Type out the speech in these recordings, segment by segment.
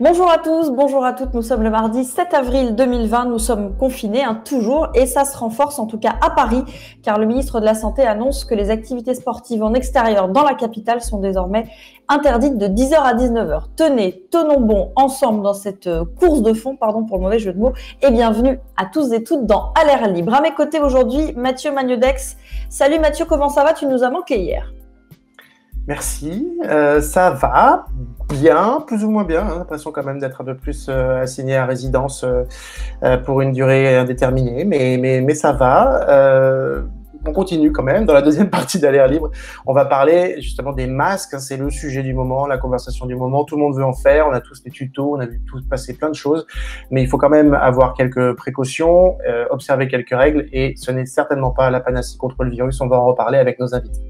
Bonjour à tous, bonjour à toutes, nous sommes le mardi 7 avril 2020, nous sommes confinés toujours et ça se renforce en tout cas à Paris car le ministre de la Santé annonce que les activités sportives en extérieur dans la capitale sont désormais interdites de 10h à 19h. Tenons bon ensemble dans cette course de fond, pardon pour le mauvais jeu de mots, et bienvenue à tous et toutes dans À l'air libre. À mes côtés aujourd'hui, Mathieu Magnodex. Salut Mathieu, comment ça va? Tu nous as manqué hier. Merci, ça va bien, plus ou moins bien, hein, l'impression quand même d'être un peu plus assigné à résidence pour une durée indéterminée, mais ça va. On continue quand même. Dans la deuxième partie d'À l'air libre, on va parler justement des masques, hein, c'est le sujet du moment, la conversation du moment, tout le monde veut en faire, on a tous des tutos, on a vu tous passer plein de choses, mais il faut quand même avoir quelques précautions, observer quelques règles, et ce n'est certainement pas la panacée contre le virus, on va en reparler avec nos invités.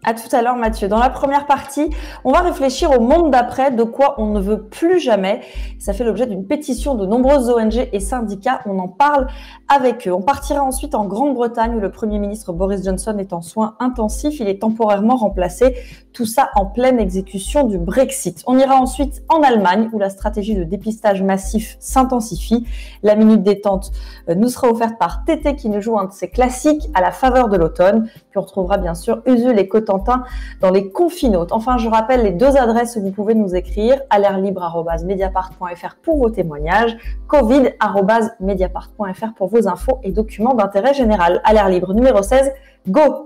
À tout à l'heure Mathieu. Dans la première partie, on va réfléchir au monde d'après, de quoi on ne veut plus jamais. Ça fait l'objet d'une pétition de nombreuses ONG et syndicats. On en parle avec eux. On partira ensuite en Grande-Bretagne où le Premier ministre Boris Johnson est en soins intensifs. Il est temporairement remplacé. Tout ça en pleine exécution du Brexit. On ira ensuite en Allemagne où la stratégie de dépistage massif s'intensifie. La minute détente nous sera offerte par Tété qui nous joue un de ses classiques à la faveur de l'automne. Puis on retrouvera bien sûr Usul et Cotentin dans les confinautes. Enfin, je rappelle les deux adresses où vous pouvez nous écrire, alairlibre@mediapart.fr pour vos témoignages, covid@mediapart.fr pour vos infos et documents d'intérêt général. À l'air libre numéro 16, go!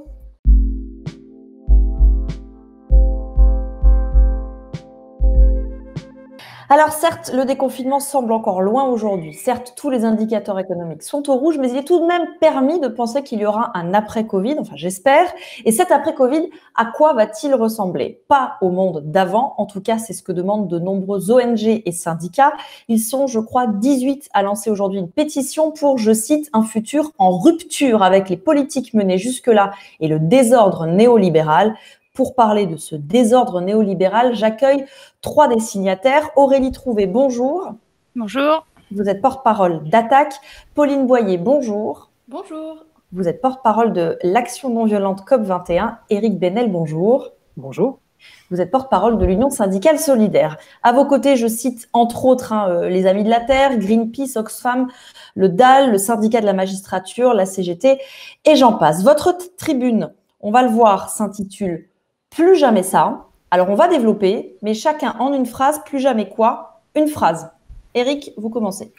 Alors certes, le déconfinement semble encore loin aujourd'hui. Certes, tous les indicateurs économiques sont au rouge, mais il est tout de même permis de penser qu'il y aura un après-Covid, enfin j'espère. Et cet après-Covid, à quoi va-t-il ressembler? Pas au monde d'avant, en tout cas c'est ce que demandent de nombreux ONG et syndicats. Ils sont, je crois, 18 à lancer aujourd'hui une pétition pour, je cite, un futur en rupture avec les politiques menées jusque-là et le désordre néolibéral. Pour parler de ce désordre néolibéral, j'accueille trois des signataires. Aurélie Trouvé, bonjour. Bonjour. Vous êtes porte-parole d'Attaque. Pauline Boyer, bonjour. Bonjour. Vous êtes porte-parole de l'Action non violente COP21. Éric Benel, bonjour. Bonjour. Vous êtes porte-parole de l'Union syndicale solidaire. À vos côtés, je cite entre autres les Amis de la Terre, Greenpeace, Oxfam, le DAL, le syndicat de la magistrature, la CGT et j'en passe. Votre tribune, on va le voir, s'intitule Plus jamais ça. Alors, on va développer, mais chacun en une phrase. Plus jamais quoi? Une phrase. Éric, vous commencez.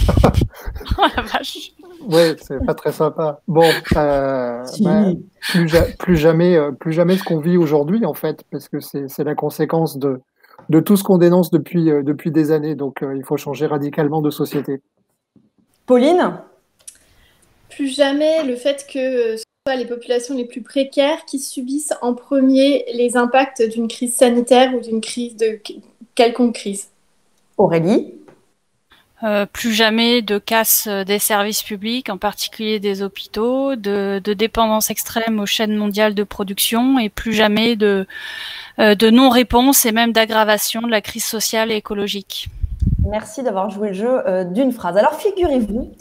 Oh la vache. Oui, c'est pas très sympa. Bon, plus jamais ce qu'on vit aujourd'hui, en fait, parce que c'est la conséquence de tout ce qu'on dénonce depuis des années. Donc, il faut changer radicalement de société. Pauline? Plus jamais le fait que les populations les plus précaires qui subissent en premier les impacts d'une crise sanitaire ou d'une crise de quelconque crise. Aurélie? Plus jamais de casse des services publics, en particulier des hôpitaux, de dépendance extrême aux chaînes mondiales de production et plus jamais de non-réponse et même d'aggravation de la crise sociale et écologique. Merci d'avoir joué le jeu d'une phrase. Alors figurez-vous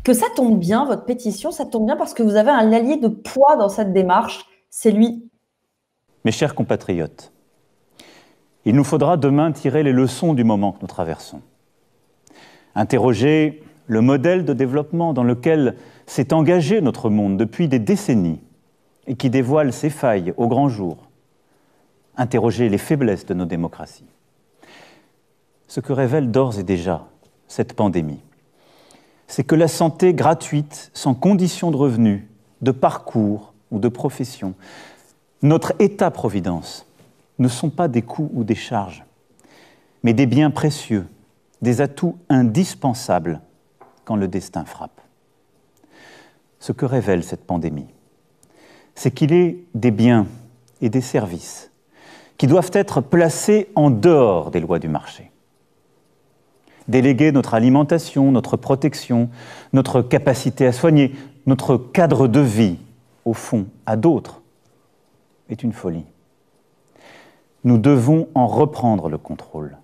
que ça tombe bien, votre pétition, ça tombe bien parce que vous avez un allié de poids dans cette démarche, c'est lui. Mes chers compatriotes, il nous faudra demain tirer les leçons du moment que nous traversons. Interroger le modèle de développement dans lequel s'est engagé notre monde depuis des décennies et qui dévoile ses failles au grand jour. Interroger les faiblesses de nos démocraties. Ce que révèle d'ores et déjà cette pandémie, c'est que la santé gratuite, sans condition de revenus, de parcours ou de profession, notre État-providence, ne sont pas des coûts ou des charges, mais des biens précieux, des atouts indispensables quand le destin frappe. Ce que révèle cette pandémie, c'est qu'il est des biens et des services qui doivent être placés en dehors des lois du marché. Déléguer notre alimentation, notre protection, notre capacité à soigner, notre cadre de vie, au fond, à d'autres, est une folie. Nous devons en reprendre le contrôle,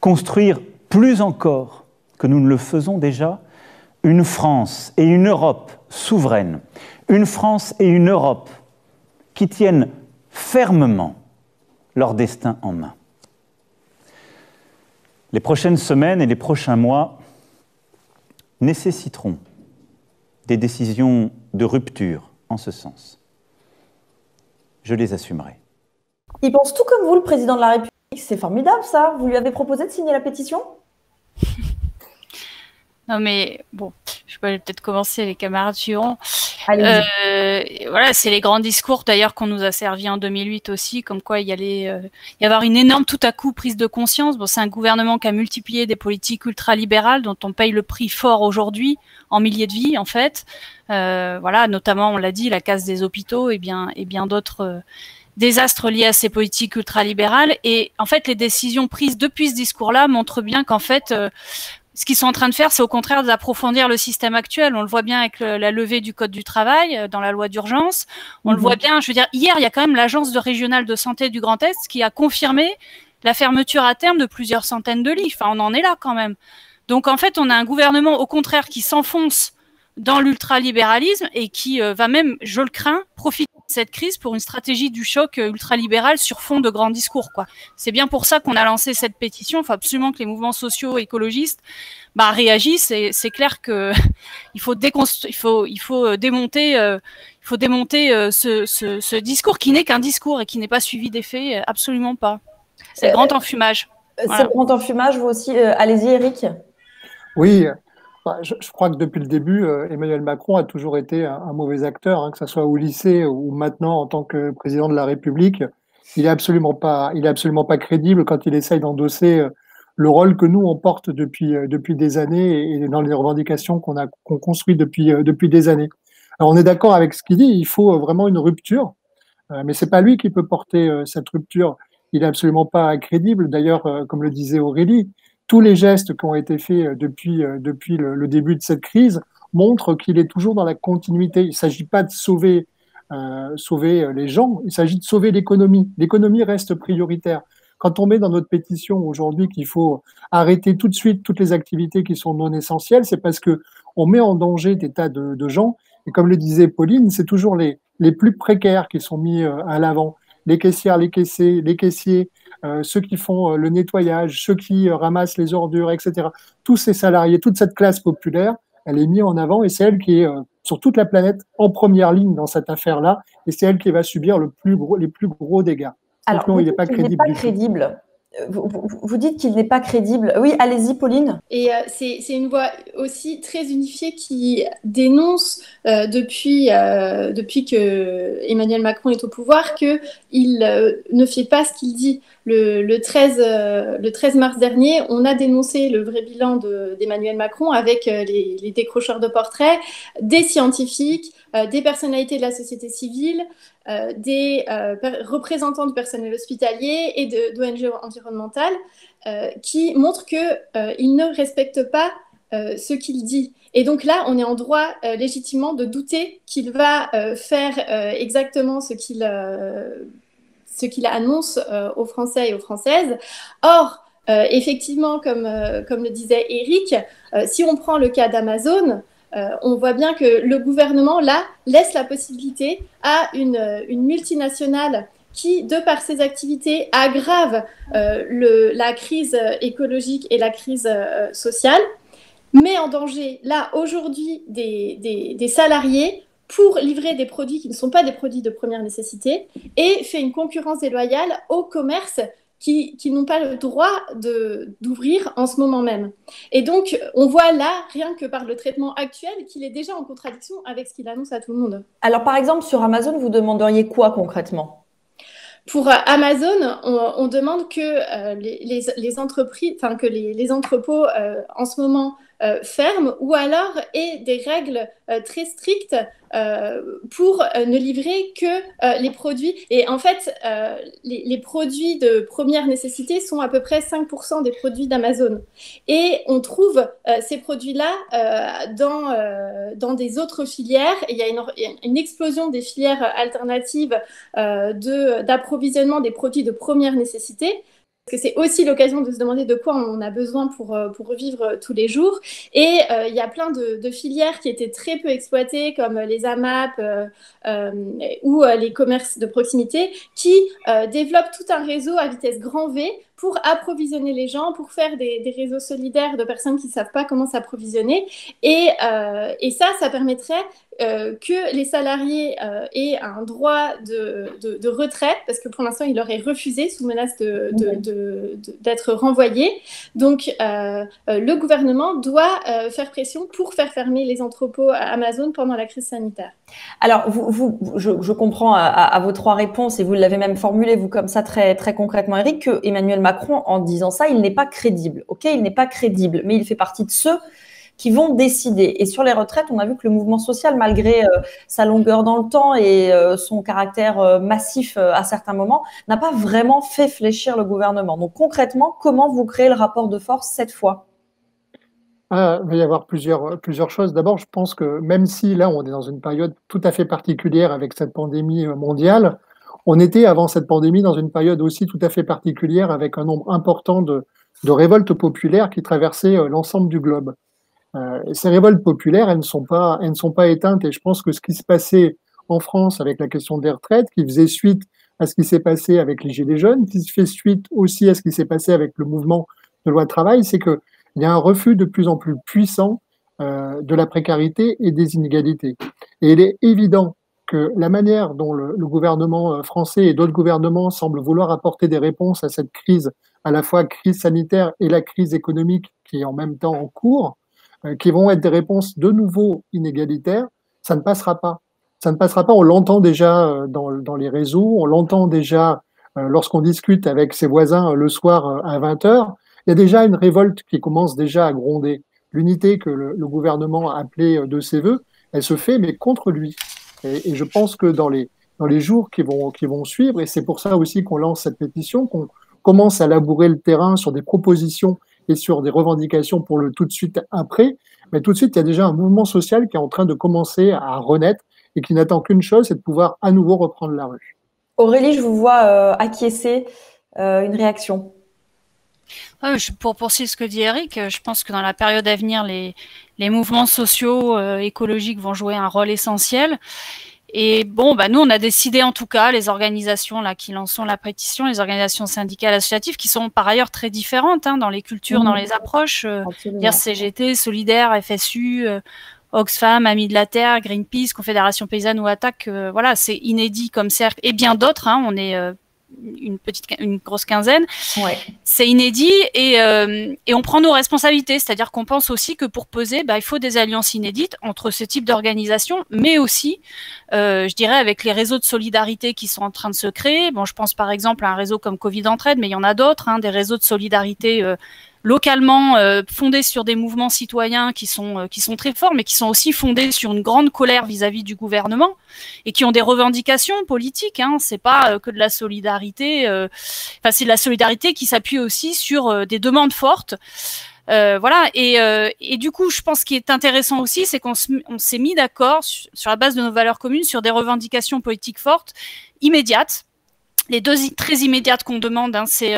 construire plus encore que nous ne le faisons déjà, une France et une Europe souveraines, une France et une Europe qui tiennent fermement leur destin en main. Les prochaines semaines et les prochains mois nécessiteront des décisions de rupture en ce sens. Je les assumerai. Il pense tout comme vous, le président de la République. C'est formidable, ça. Vous lui avez proposé de signer la pétition? Non, mais bon, je vais peut-être commencer, les camarades suivants. Voilà, c'est les grands discours d'ailleurs qu'on nous a servi en 2008 aussi, comme quoi il y allait y avoir une énorme tout à coup prise de conscience. Bon, c'est un gouvernement qui a multiplié des politiques ultralibérales dont on paye le prix fort aujourd'hui, en milliers de vies en fait. Voilà, notamment, on l'a dit, la casse des hôpitaux et bien d'autres désastres liés à ces politiques ultralibérales. Et en fait, les décisions prises depuis ce discours-là montrent bien qu'en fait, ce qu'ils sont en train de faire, c'est au contraire d'approfondir le système actuel. On le voit bien avec la levée du code du travail dans la loi d'urgence. On le voit bien, je veux dire, hier, il y a quand même l'agence régionale de santé du Grand Est qui a confirmé la fermeture à terme de plusieurs centaines de lits. Enfin, on en est là quand même. Donc, en fait, on a un gouvernement, au contraire, qui s'enfonce dans l'ultralibéralisme et qui va même, je le crains, profiter de cette crise pour une stratégie du choc ultralibéral sur fond de grands discours, quoi. C'est bien pour ça qu'on a lancé cette pétition. Il faut absolument que les mouvements sociaux écologistes réagissent. Et c'est clair que il faut démonter ce discours qui n'est qu'un discours et qui n'est pas suivi d'effets, absolument pas. C'est le grand enfumage. Voilà. C'est le grand enfumage, vous aussi. Allez-y, Eric. Oui. Je crois que depuis le début, Emmanuel Macron a toujours été un mauvais acteur, hein, que ce soit au lycée ou maintenant en tant que président de la République. Il est absolument pas crédible quand il essaye d'endosser le rôle que nous on porte depuis des années et dans les revendications qu'on construit depuis des années. Alors on est d'accord avec ce qu'il dit, il faut vraiment une rupture, mais c'est pas lui qui peut porter cette rupture. Il est absolument pas crédible. D'ailleurs, comme le disait Aurélie, tous les gestes qui ont été faits depuis le début de cette crise montrent qu'il est toujours dans la continuité. Il ne s'agit pas de sauver les gens, il s'agit de sauver l'économie. L'économie reste prioritaire. Quand on met dans notre pétition aujourd'hui qu'il faut arrêter tout de suite toutes les activités qui sont non essentielles, c'est parce que on met en danger des tas de gens. Et comme le disait Pauline, c'est toujours les plus précaires qui sont mis à l'avant. Les caissières, les caissiers, ceux qui font le nettoyage, ceux qui ramassent les ordures, etc. Tous ces salariés, toute cette classe populaire, elle est mise en avant et c'est elle qui est sur toute la planète en première ligne dans cette affaire-là et c'est elle qui va subir les plus gros dégâts. Alors, non, il n'est pas crédible. Vous dites qu'il n'est pas crédible. Oui, allez-y, Pauline. Et c'est une voix aussi très unifiée qui dénonce depuis que Emmanuel Macron est au pouvoir qu'il ne fait pas ce qu'il dit. Le 13 mars dernier, on a dénoncé le vrai bilan d'Emmanuel Macron avec les décrocheurs de portraits, des scientifiques, des personnalités de la société civile, des représentants du personnel hospitalier et d'ONG environnementales qui montrent qu'il ne respecte pas ce qu'il dit. Et donc là, on est en droit légitimement de douter qu'il va faire exactement ce qu'il annonce aux Français et aux Françaises. Or, effectivement, comme le disait Eric, si on prend le cas d'Amazon, on voit bien que le gouvernement, là, laisse la possibilité à une multinationale qui, de par ses activités, aggrave la crise écologique et la crise sociale, met en danger, là, aujourd'hui, des salariés pour livrer des produits qui ne sont pas des produits de première nécessité et fait une concurrence déloyale aux commerces qui n'ont pas le droit d'ouvrir en ce moment même. Et donc, on voit là, rien que par le traitement actuel, qu'il est déjà en contradiction avec ce qu'il annonce à tout le monde. Alors, par exemple, sur Amazon, vous demanderiez quoi concrètement ? Pour Amazon, on demande que les entreprises, enfin que les entrepôts en ce moment ferment ou alors aient des règles très strictes pour ne livrer que les produits. Et en fait, les produits de première nécessité sont à peu près 5% des produits d'Amazon. Et on trouve ces produits-là dans des autres filières. Et il y a une explosion des filières alternatives d'approvisionnement des produits de première nécessité. Parce que c'est aussi l'occasion de se demander de quoi on a besoin pour revivre tous les jours. Et il y a plein de filières qui étaient très peu exploitées, comme les AMAP ou les commerces de proximité, qui développent tout un réseau à vitesse grand V pour approvisionner les gens, pour faire des réseaux solidaires de personnes qui ne savent pas comment s'approvisionner. Et ça permettrait que les salariés aient un droit de retraite, parce que pour l'instant, il leur est refusé sous menace d'être renvoyé. Donc, le gouvernement doit faire pression pour faire fermer les entrepôts à Amazon pendant la crise sanitaire. Alors, je comprends à vos trois réponses, et vous l'avez même formulé, vous, comme ça, très, très concrètement, Eric, que Emmanuel Macron, en disant ça, il n'est pas crédible. OK, il n'est pas crédible, mais il fait partie de ceux qui vont décider. Et sur les retraites, on a vu que le mouvement social, malgré sa longueur dans le temps et son caractère massif à certains moments, n'a pas vraiment fait fléchir le gouvernement. Donc concrètement, comment vous créez le rapport de force cette fois ? Il va y avoir plusieurs choses. D'abord, je pense que même si là, on est dans une période tout à fait particulière avec cette pandémie mondiale, on était avant cette pandémie dans une période aussi tout à fait particulière avec un nombre important de révoltes populaires qui traversaient l'ensemble du globe. Et ces révoltes populaires, elles ne sont pas éteintes. Et je pense que ce qui se passait en France avec la question des retraites, qui faisait suite à ce qui s'est passé avec les Gilets jaunes, qui fait suite aussi à ce qui s'est passé avec le mouvement de loi travail, c'est qu'il y a un refus de plus en plus puissant de la précarité et des inégalités. Et il est évident que la manière dont le gouvernement français et d'autres gouvernements semblent vouloir apporter des réponses à cette crise, à la fois crise sanitaire et la crise économique qui est en même temps en cours, qui vont être des réponses de nouveau inégalitaires, ça ne passera pas. Ça ne passera pas, on l'entend déjà dans les réseaux, on l'entend déjà lorsqu'on discute avec ses voisins le soir à 20h. Il y a déjà une révolte qui commence déjà à gronder. L'unité que le gouvernement a appelée de ses voeux, elle se fait, mais contre lui. Et je pense que dans les jours qui vont suivre, et c'est pour ça aussi qu'on lance cette pétition, qu'on commence à labourer le terrain sur des propositions et sur des revendications pour le tout de suite après, mais tout de suite, il y a déjà un mouvement social qui est en train de commencer à renaître et qui n'attend qu'une chose, c'est de pouvoir à nouveau reprendre la rue. Aurélie, je vous vois acquiescer, une réaction. Pour poursuivre ce que dit Eric, je pense que dans la période à venir, les mouvements sociaux, écologiques vont jouer un rôle essentiel. Et bon, nous, on a décidé en tout cas, les organisations là qui lançons la pétition, les organisations syndicales associatives, qui sont par ailleurs très différentes dans les cultures, dans les approches, dire CGT, Solidaire, FSU, Oxfam, Amis de la Terre, Greenpeace, Confédération Paysanne ou Attaque, voilà, c'est inédit comme cercle, et bien d'autres, on est une grosse quinzaine. Ouais. C'est inédit et on prend nos responsabilités, c'est-à-dire qu'on pense aussi que pour peser, il faut des alliances inédites entre ce type d'organisation, mais aussi, je dirais, avec les réseaux de solidarité qui sont en train de se créer. Bon, je pense par exemple à un réseau comme Covid Entraide, mais il y en a d'autres, des réseaux de solidarité localement fondés sur des mouvements citoyens qui sont très forts, mais qui sont aussi fondés sur une grande colère vis-à-vis du gouvernement et qui ont des revendications politiques. C'est pas que de la solidarité. C'est de la solidarité qui s'appuie aussi sur des demandes fortes. Voilà. Et du coup, je pense ce qui est intéressant aussi, c'est qu'on s'est mis d'accord sur la base de nos valeurs communes sur des revendications politiques fortes, immédiates. Les deux très immédiates qu'on demande, c'est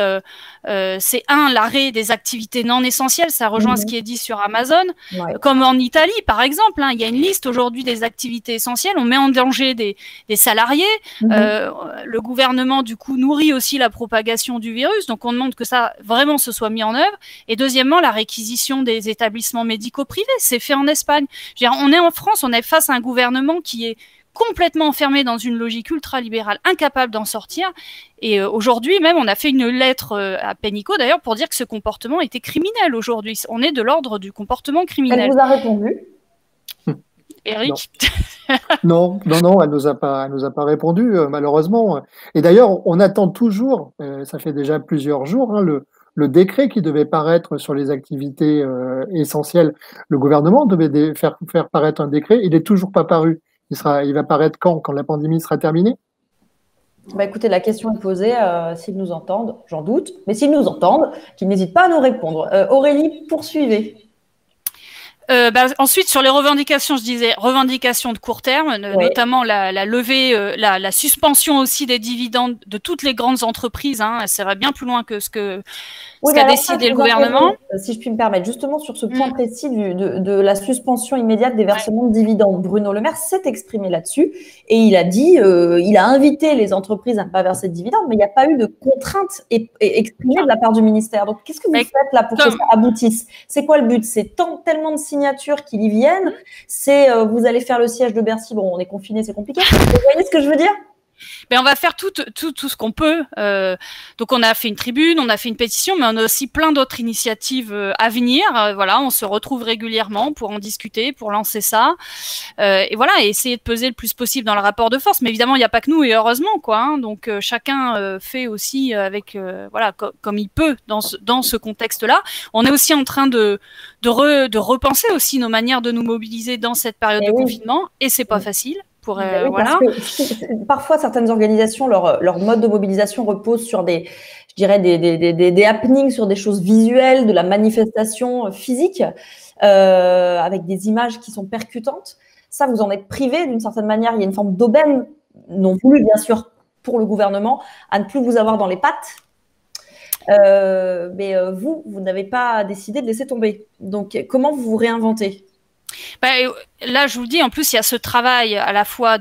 l'arrêt des activités non essentielles. Ça rejoint ce qui est dit sur Amazon. Ouais. Comme en Italie, par exemple, il y a une liste aujourd'hui des activités essentielles. On met en danger des salariés. Le gouvernement, du coup, nourrit aussi la propagation du virus. Donc, on demande que ça, vraiment, se soit mis en œuvre. Et deuxièmement, la réquisition des établissements médicaux privés. C'est fait en Espagne. Je veux dire, on est en France, on est face à un gouvernement qui est complètement enfermé dans une logique ultra-libérale, incapable d'en sortir. Et aujourd'hui, même, on a fait une lettre à Pénicaud, d'ailleurs, pour dire que ce comportement était criminel aujourd'hui. On est de l'ordre du comportement criminel. Elle vous a répondu ? Eric ? Non, elle nous a pas répondu, malheureusement. Et d'ailleurs, on attend toujours, ça fait déjà plusieurs jours, le décret qui devait paraître sur les activités essentielles. Le gouvernement devait faire paraître un décret, il n'est toujours pas paru. Il va paraître quand la pandémie sera terminée ? Écoutez, la question est posée. S'ils nous entendent, j'en doute, mais s'ils nous entendent, qu'ils n'hésitent pas à nous répondre. Aurélie, poursuivez. Ensuite, sur les revendications, je disais revendications de court terme, notamment la levée, la suspension aussi des dividendes de toutes les grandes entreprises. Ça va bien plus loin que ce qu'a décidé le gouvernement. Si je puis me permettre, justement sur ce point précis de la suspension immédiate des versements de dividendes, Bruno Le Maire s'est exprimé là-dessus et il a dit, il a invité les entreprises à ne pas verser de dividendes, mais il n'y a pas eu de contrainte exprimée de la part du ministère. Donc, qu'est-ce que vous faites là pour que ça aboutisse? C'est quoi le but? C'est tellement de signatures qui y viennent. C'est vous allez faire le siège de Bercy. Bon, on est confiné, c'est compliqué. Vous voyez ce que je veux dire? On va faire tout ce qu'on peut. Donc on a fait une tribune, on a fait une pétition, mais on a aussi plein d'autres initiatives à venir. Voilà, on se retrouve régulièrement pour en discuter, pour lancer ça. Et voilà, et essayer de peser le plus possible dans le rapport de force. Mais évidemment, il n'y a pas que nous, et heureusement, quoi. Donc chacun fait aussi avec voilà comme il peut dans ce contexte-là. On est aussi en train de repenser aussi nos manières de nous mobiliser dans cette période de confinement, et c'est pas facile. Voilà. Parfois, certaines organisations, leur mode de mobilisation repose sur des happenings, sur des choses visuelles, de la manifestation physique, avec des images qui sont percutantes. Ça, vous en êtes privé d'une certaine manière. Il y a une forme d'aubaine, non voulue bien sûr pour le gouvernement, à ne plus vous avoir dans les pattes. Mais vous n'avez pas décidé de laisser tomber. Donc, comment vous vous réinventez ? Là, je vous le dis, en plus, il y a ce travail à la fois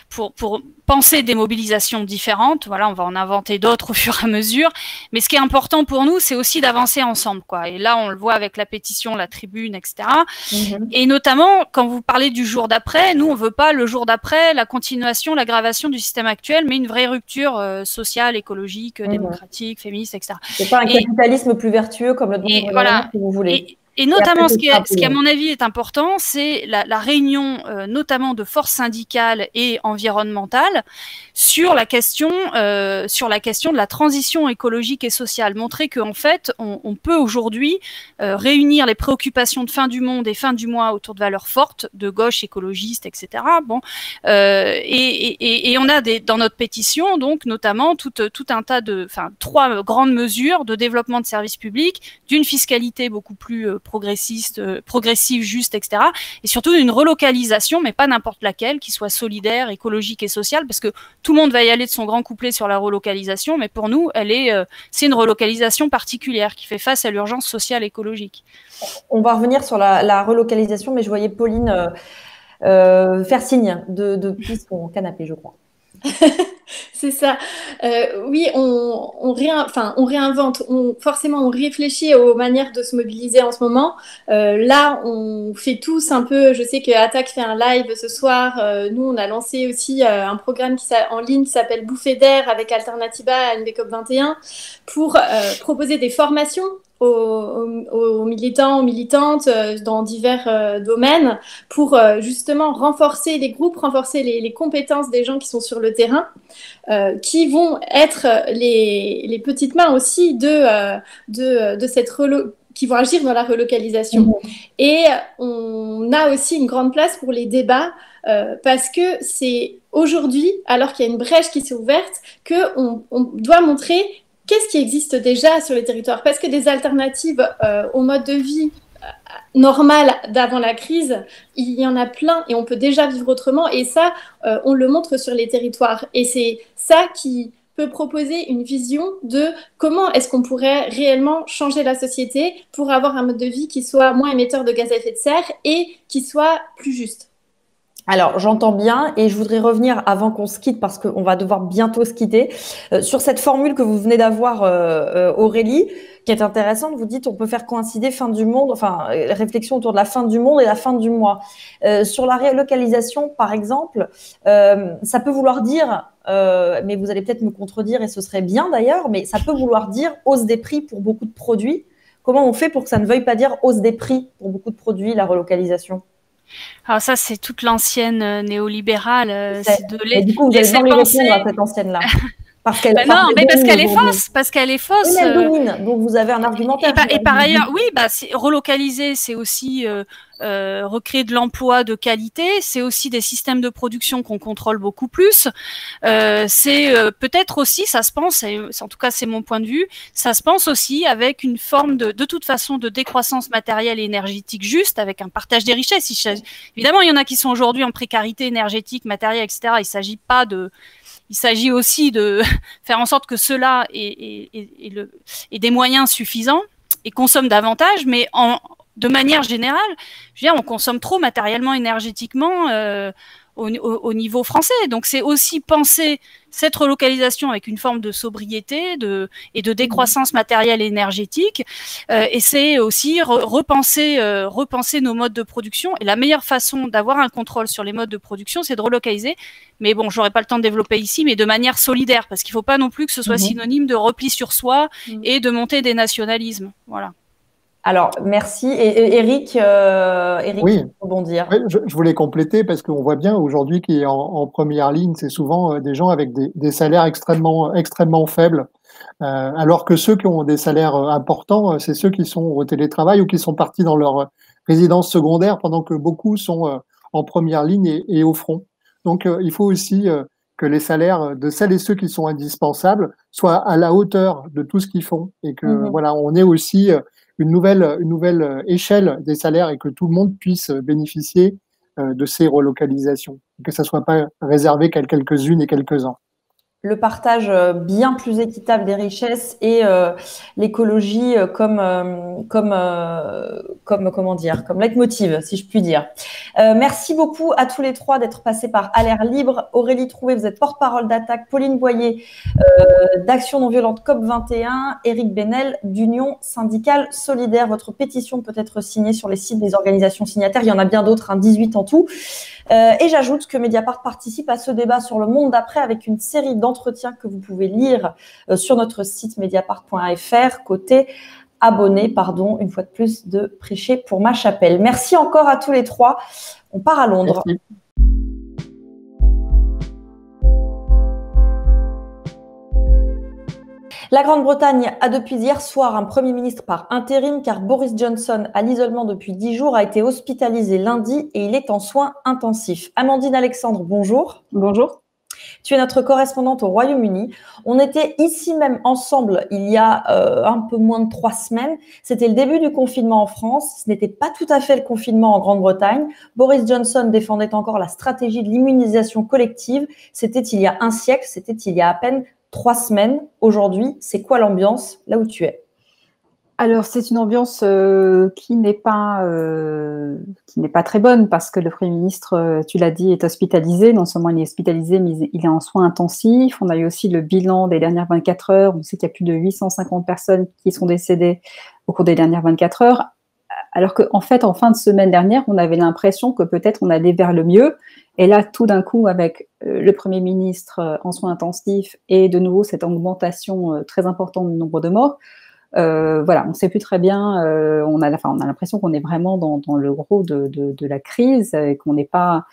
pour penser des mobilisations différentes. Voilà, on va en inventer d'autres au fur et à mesure. Mais ce qui est important pour nous, c'est aussi d'avancer ensemble, quoi. Et là, on le voit avec la pétition, la tribune, etc. Et notamment, quand vous parlez du jour d'après, nous, on veut pas le jour d'après la continuation, l'aggravation du système actuel, mais une vraie rupture sociale, écologique, démocratique, féministe, etc. C'est pas un capitalisme plus vertueux comme le gouvernement que vous voulez. Et notamment, ce qui, à mon avis, est important, c'est la réunion, notamment de forces syndicales et environnementales, sur la question de la transition écologique et sociale. Montrer qu'en fait, on peut aujourd'hui réunir les préoccupations de fin du monde et fin du mois autour de valeurs fortes, de gauche, écologistes, etc. Bon, et on a dans notre pétition, donc, notamment tout un tas trois grandes mesures de développement de services publics, d'une fiscalité beaucoup plus progressive, juste, etc. Et surtout une relocalisation, mais pas n'importe laquelle, qui soit solidaire, écologique et sociale, parce que tout le monde va y aller de son grand couplet sur la relocalisation, mais pour nous, c'est une relocalisation particulière qui fait face à l'urgence sociale et écologique. On va revenir sur la relocalisation, mais je voyais Pauline faire signe depuis son canapé, je crois. C'est ça. Oui, on réinvente. Forcément, on réfléchit aux manières de se mobiliser en ce moment. Là, on fait tous un peu. Je sais que Attaque fait un live ce soir. Nous, on a lancé aussi un programme en ligne qui s'appelle Bouffée d'air avec Alternativa à NBCOP 21 pour proposer des formations aux militants, aux militantes dans divers domaines pour justement renforcer les groupes, renforcer les compétences des gens qui sont sur le terrain, qui vont être les petites mains aussi de cette qui vont agir dans la relocalisation. Et on a aussi une grande place pour les débats parce que c'est aujourd'hui, alors qu'il y a une brèche qui s'est ouverte, qu'on doit montrer qu'est-ce qui existe déjà sur les territoires? Parce que des alternatives au mode de vie normal d'avant la crise, il y en a plein et on peut déjà vivre autrement. Et ça, on le montre sur les territoires. Et c'est ça qui peut proposer une vision de comment est-ce qu'on pourrait réellement changer la société pour avoir un mode de vie qui soit moins émetteur de gaz à effet de serre et qui soit plus juste. Alors, j'entends bien et je voudrais revenir avant qu'on se quitte parce qu'on va devoir bientôt se quitter sur cette formule que vous venez d'avoir, Aurélie, qui est intéressante. Vous dites on peut faire coïncider fin du monde, enfin réflexion autour de la fin du monde et la fin du mois. Sur la relocalisation, par exemple, ça peut vouloir dire, mais vous allez peut-être me contredire et ce serait bien d'ailleurs, mais ça peut vouloir dire hausse des prix pour beaucoup de produits. Comment on fait pour que ça ne veuille pas dire hausse des prix pour beaucoup de produits, la relocalisation ? Alors ça, c'est toute l'ancienne néolibérale. Du coup, vous allez bien lui répondre à cette ancienne-là. Parce qu'elle non, mais parce qu'elle est fausse, parce qu'elle est fausse. Oui, mais elle domine, donc vous avez un argumentaire. Et par ailleurs, oui, relocaliser, c'est aussi recréer de l'emploi de qualité, c'est aussi des systèmes de production qu'on contrôle beaucoup plus. C'est peut-être aussi, ça se pense, et en tout cas c'est mon point de vue, ça se pense aussi avec une forme de toute façon de décroissance matérielle et énergétique juste, avec un partage des richesses. Évidemment, il y en a qui sont aujourd'hui en précarité énergétique, matérielle, etc. Il s'agit aussi de faire en sorte que ceux-là aient des moyens suffisants et consomment davantage, mais de manière générale, je veux dire, on consomme trop matériellement, énergétiquement au niveau français. Donc c'est aussi penser cette relocalisation avec une forme de sobriété et de décroissance matérielle et énergétique. Et c'est aussi repenser nos modes de production. Et la meilleure façon d'avoir un contrôle sur les modes de production, c'est de relocaliser. Mais bon, j'aurais pas le temps de développer ici, mais de manière solidaire, parce qu'il faut pas non plus que ce soit synonyme de repli sur soi et de montée des nationalismes. Voilà. Alors, merci. Et Eric, oui. rebondir. Oui, je voulais compléter parce qu'on voit bien aujourd'hui qu'en première ligne, c'est souvent des gens avec des salaires extrêmement faibles. Alors que ceux qui ont des salaires importants, c'est ceux qui sont au télétravail ou qui sont partis dans leur résidence secondaire pendant que beaucoup sont en première ligne et au front. Donc, il faut aussi que les salaires de celles et ceux qui sont indispensables soient à la hauteur de tout ce qu'ils font et que voilà, on ait aussi une nouvelle échelle des salaires et que tout le monde puisse bénéficier de ces relocalisations, que ça ne soit pas réservé qu'à quelques-unes et quelques-uns. Le partage bien plus équitable des richesses et l'écologie comme leitmotiv, si je puis dire. Merci beaucoup à tous les trois d'être passés par À l'air libre. Aurélie Trouvé, vous êtes porte-parole d'Attaque. Pauline Boyer, d'Action non violente COP21. Éric Benel, d'Union syndicale solidaire. Votre pétition peut être signée sur les sites des organisations signataires. Il y en a bien d'autres, 18 en tout. Et j'ajoute que Mediapart participe à ce débat sur le monde d'après avec une série d'entretiens que vous pouvez lire sur notre site mediapart.fr, côté abonné, une fois de plus, de Prêcher pour ma chapelle. Merci encore à tous les trois. On part à Londres. Merci. La Grande-Bretagne a depuis hier soir un Premier ministre par intérim car Boris Johnson, à l'isolement depuis 10 jours, a été hospitalisé lundi et il est en soins intensifs. Amandine Alexandre, bonjour. Bonjour. Tu es notre correspondante au Royaume-Uni. On était ici même ensemble il y a un peu moins de 3 semaines. C'était le début du confinement en France. Ce n'était pas tout à fait le confinement en Grande-Bretagne. Boris Johnson défendait encore la stratégie de l'immunisation collective. C'était il y a un siècle, c'était il y a à peine 3 semaines. Aujourd'hui, c'est quoi l'ambiance là où tu es ? Alors, c'est une ambiance qui n'est pas très bonne parce que le Premier ministre, tu l'as dit, est hospitalisé. Non seulement il est hospitalisé, mais il est en soins intensifs. On a eu aussi le bilan des dernières 24 heures. On sait qu'il y a plus de 850 personnes qui sont décédées au cours des dernières 24 heures. Alors qu'en fait, en fin de semaine dernière, on avait l'impression que peut-être on allait vers le mieux. Et là, tout d'un coup, avec le Premier ministre en soins intensifs et de nouveau cette augmentation très importante du nombre de morts, voilà, on ne sait plus très bien. On a l'impression qu'on est vraiment dans le gros de la crise et qu'on n'est pas,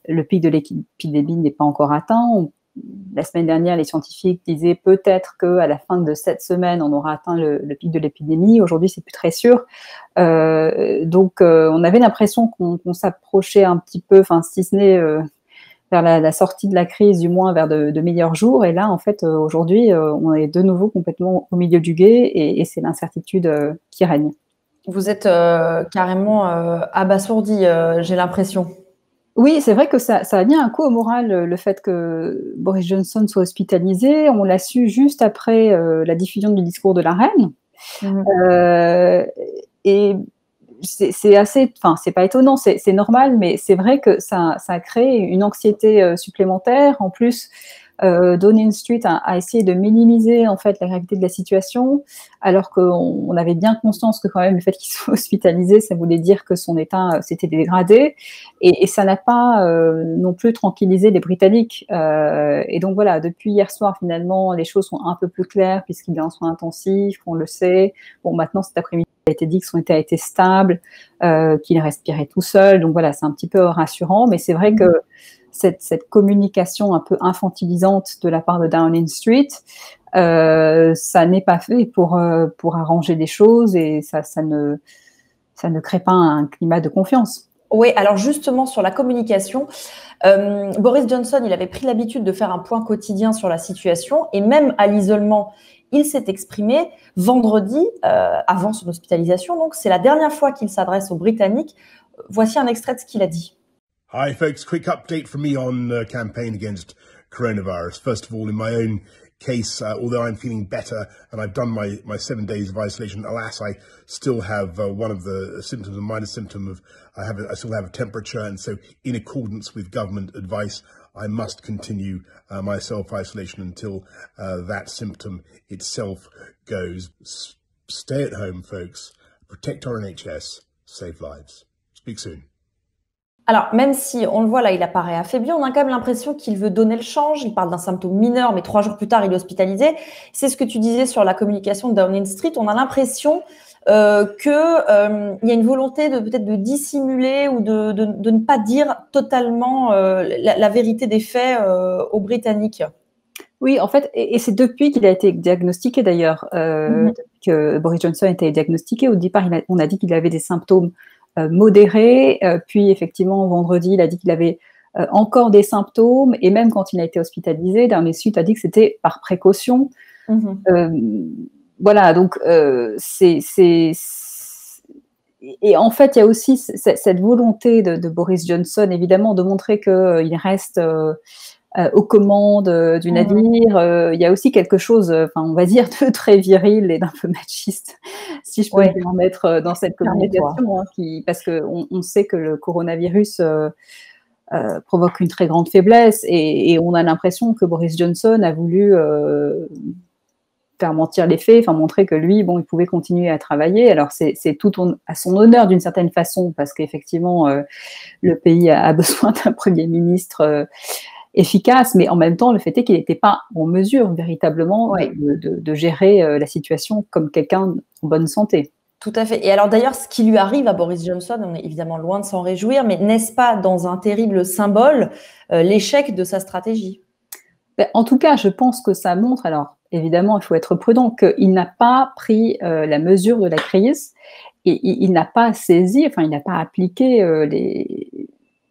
le pic de l'épidémie n'est pas encore atteint. La semaine dernière, les scientifiques disaient peut-être qu'à la fin de cette semaine, on aura atteint le pic de l'épidémie. Aujourd'hui, c'est plus très sûr. Donc, on avait l'impression qu'on s'approchait un petit peu, enfin, si ce n'est vers la sortie de la crise, du moins vers de meilleurs jours. Et là, en fait, aujourd'hui, on est de nouveau complètement au milieu du gué et c'est l'incertitude qui règne. Vous êtes carrément abasourdi, j'ai l'impression. Oui, c'est vrai que ça a mis un coup au moral, le fait que Boris Johnson soit hospitalisé. On l'a su juste après la diffusion du discours de la reine. Et c'est assez, enfin, c'est pas étonnant, c'est normal, mais c'est vrai que ça a créé une anxiété supplémentaire. En plus, Downing Street a essayé de minimiser en fait la gravité de la situation, alors qu'on avait bien conscience que quand même le fait qu'il soit hospitalisé, ça voulait dire que son état s'était dégradé, et ça n'a pas non plus tranquillisé les Britanniques. Et donc voilà, depuis hier soir finalement, les choses sont un peu plus claires puisqu'il est en soins intensifs, on le sait. Bon, maintenant cet après-midi, il a été dit que son état a été stable, qu'il respirait tout seul. Donc voilà, c'est un petit peu rassurant, mais c'est vrai que cette communication un peu infantilisante de la part de Downing Street, ça n'est pas fait pour arranger les choses et ça ne crée pas un climat de confiance. Oui, alors justement sur la communication, Boris Johnson, il avait pris l'habitude de faire un point quotidien sur la situation et même à l'isolement, il s'est exprimé vendredi, avant son hospitalisation. Donc, c'est la dernière fois qu'il s'adresse aux Britanniques. Voici un extrait de ce qu'il a dit. Hi folks, quick update from me on the campaign against coronavirus. First of all, in my own case, although I'm feeling better and I've done my 7 days of isolation, alas, I still have one of the symptoms, a minor symptom of I still have a temperature, and so in accordance with government advice, I must continue my self-isolation until that symptom itself goes. Stay at home, folks. Protect our NHS. Save lives. Speak soon. Alors, même si on le voit là, il apparaît affaibli, on a quand même l'impression qu'il veut donner le change. Il parle d'un symptôme mineur, mais 3 jours plus tard, il est hospitalisé. C'est ce que tu disais sur la communication de Downing Street. On a l'impression qu'il y a une volonté peut-être de dissimuler ou de ne pas dire totalement la vérité des faits aux Britanniques. Oui, en fait, et c'est depuis qu'il a été diagnostiqué d'ailleurs, depuis que Boris Johnson a été diagnostiqué. Au départ, on a dit qu'il avait des symptômes modérés, puis effectivement, vendredi, il a dit qu'il avait encore des symptômes, et même quand il a été hospitalisé, Downing Street a dit que c'était par précaution. Voilà, donc et en fait, il y a aussi cette volonté de Boris Johnson, évidemment, de montrer qu'il reste aux commandes du navire. Il y a aussi quelque chose, on va dire, de très viril et d'un peu machiste, si je peux me permettre, dans cette communication, parce qu'on sait que le coronavirus provoque une très grande faiblesse, et on a l'impression que Boris Johnson a voulu faire mentir les faits, montrer que lui, il pouvait continuer à travailler. Alors, c'est tout à son honneur d'une certaine façon, parce qu'effectivement, le pays a besoin d'un Premier ministre efficace, mais en même temps, le fait est qu'il n'était pas en mesure véritablement de gérer la situation comme quelqu'un en bonne santé. Tout à fait. Et alors d'ailleurs, ce qui lui arrive à Boris Johnson, on est évidemment loin de s'en réjouir, mais n'est-ce pas dans un terrible symbole l'échec de sa stratégie ? En tout cas, je pense que ça montre, alors évidemment, il faut être prudent, qu'il n'a pas pris la mesure de la crise, et il n'a pas saisi, il n'a pas appliqué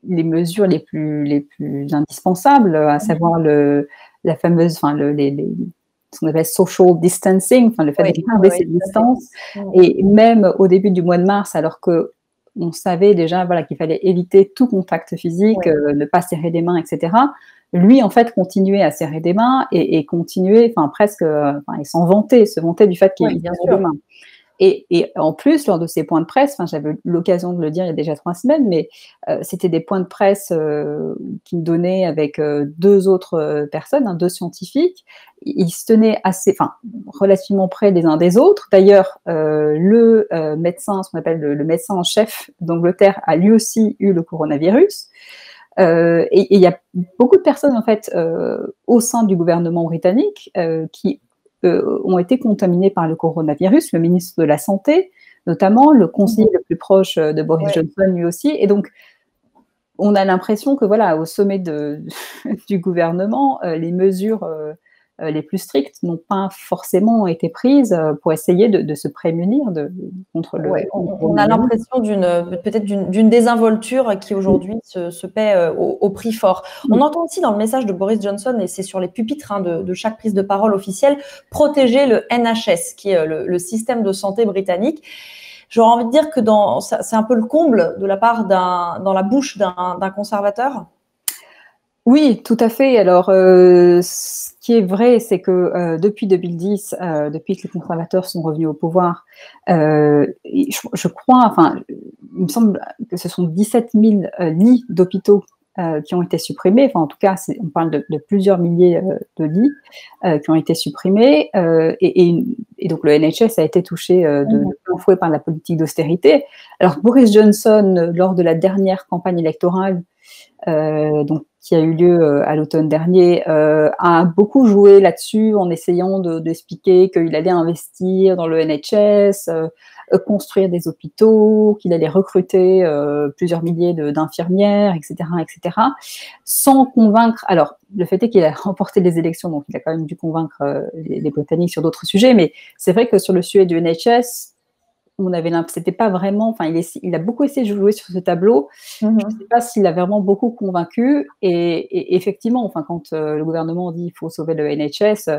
les mesures les plus indispensables, à savoir la fameuse, ce qu'on appelle social distancing, le fait de garder cette distance. Et même au début du mois de mars, alors qu'on savait déjà qu'il fallait éviter tout contact physique, ne pas serrer des mains, etc., lui, en fait, continuait à serrer des mains et continuait, presque, il se vantait du fait qu'il serrait des mains. Et en plus, lors de ces points de presse, j'avais l'occasion de le dire il y a déjà 3 semaines, mais c'était des points de presse qu'il donnait avec 2 autres personnes, 2 scientifiques. Ils se tenaient relativement près les uns des autres. D'ailleurs, le médecin, ce qu'on appelle le médecin en chef d'Angleterre, a lui aussi eu le coronavirus. Et il y a beaucoup de personnes, en fait, au sein du gouvernement britannique qui ont été contaminés par le coronavirus, le ministre de la Santé, notamment, le conseiller le plus proche de Boris Johnson, lui aussi. Et donc, on a l'impression que, au sommet du gouvernement, les mesures les plus strictes n'ont pas forcément été prises pour essayer de se prémunir contre le... On a l'impression peut-être d'une désinvolture qui aujourd'hui se paie au prix fort. On entend aussi dans le message de Boris Johnson, et c'est sur les pupitres de chaque prise de parole officielle, protéger le NHS, qui est le système de santé britannique. J'aurais envie de dire que c'est un peu le comble de la part dans la bouche d'un conservateur. Oui, tout à fait. Alors, ce qui est vrai, c'est que depuis 2010, depuis que les conservateurs sont revenus au pouvoir, je crois, il me semble que ce sont 17 000 lits d'hôpitaux qui ont été supprimés. En tout cas, on parle de plusieurs milliers de lits qui ont été supprimés. Et donc, le NHS a été touché de plein fouet par la politique d'austérité. Alors, Boris Johnson, lors de la dernière campagne électorale, donc qui a eu lieu à l'automne dernier, a beaucoup joué là-dessus en essayant d'expliquer qu'il allait investir dans le NHS, construire des hôpitaux, qu'il allait recruter plusieurs milliers d'infirmières, etc., sans convaincre. Alors, le fait est qu'il a remporté les élections, donc il a quand même dû convaincre les Britanniques sur d'autres sujets, mais c'est vrai que sur le sujet du NHS, c'était pas vraiment, enfin, il a beaucoup essayé de jouer sur ce tableau. Je ne sais pas s'il a vraiment beaucoup convaincu. Et effectivement, enfin, quand le gouvernement dit qu'il faut sauver le NHS,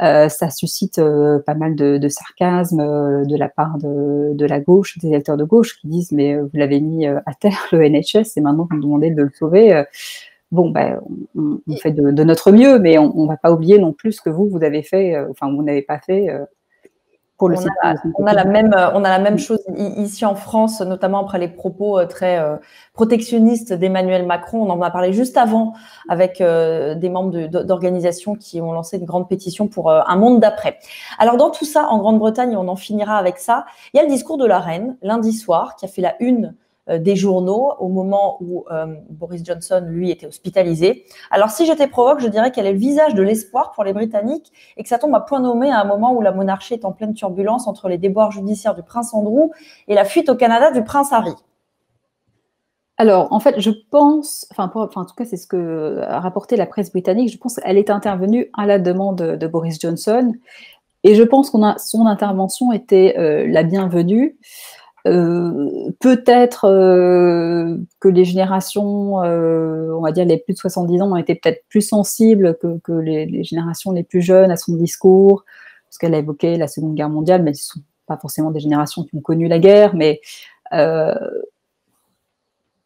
ça suscite pas mal de sarcasme de la part de la gauche, des électeurs de gauche qui disent mais vous l'avez mis à terre le NHS et maintenant vous me demandez de le sauver. Bon, ben, on fait de notre mieux, mais on ne va pas oublier non plus ce que vous avez fait, enfin vous n'avez pas fait. Pour le on a la même chose ici en France, notamment après les propos très protectionnistes d'Emmanuel Macron. On en a parlé juste avant avec des membres d'organisations qui ont lancé une grande pétition pour un monde d'après. Alors dans tout ça, en Grande-Bretagne, on en finira avec ça. Il y a le discours de la reine lundi soir qui a fait la une des journaux au moment où Boris Johnson, lui, était hospitalisé. Alors, si j'étais provoque, je dirais qu'elle est le visage de l'espoir pour les Britanniques et que ça tombe à point nommé à un moment où la monarchie est en pleine turbulence entre les déboires judiciaires du prince Andrew et la fuite au Canada du prince Harry. Alors, en fait, je pense, en tout cas, c'est ce que a rapporté la presse britannique, je pense qu'elle est intervenue à la demande de Boris Johnson et je pense son intervention était la bienvenue. Peut-être que les générations, on va dire les plus de 70 ans, ont été peut-être plus sensibles que les générations les plus jeunes à son discours, parce qu'elle a évoqué la Seconde Guerre mondiale, mais ce ne sont pas forcément des générations qui ont connu la guerre, mais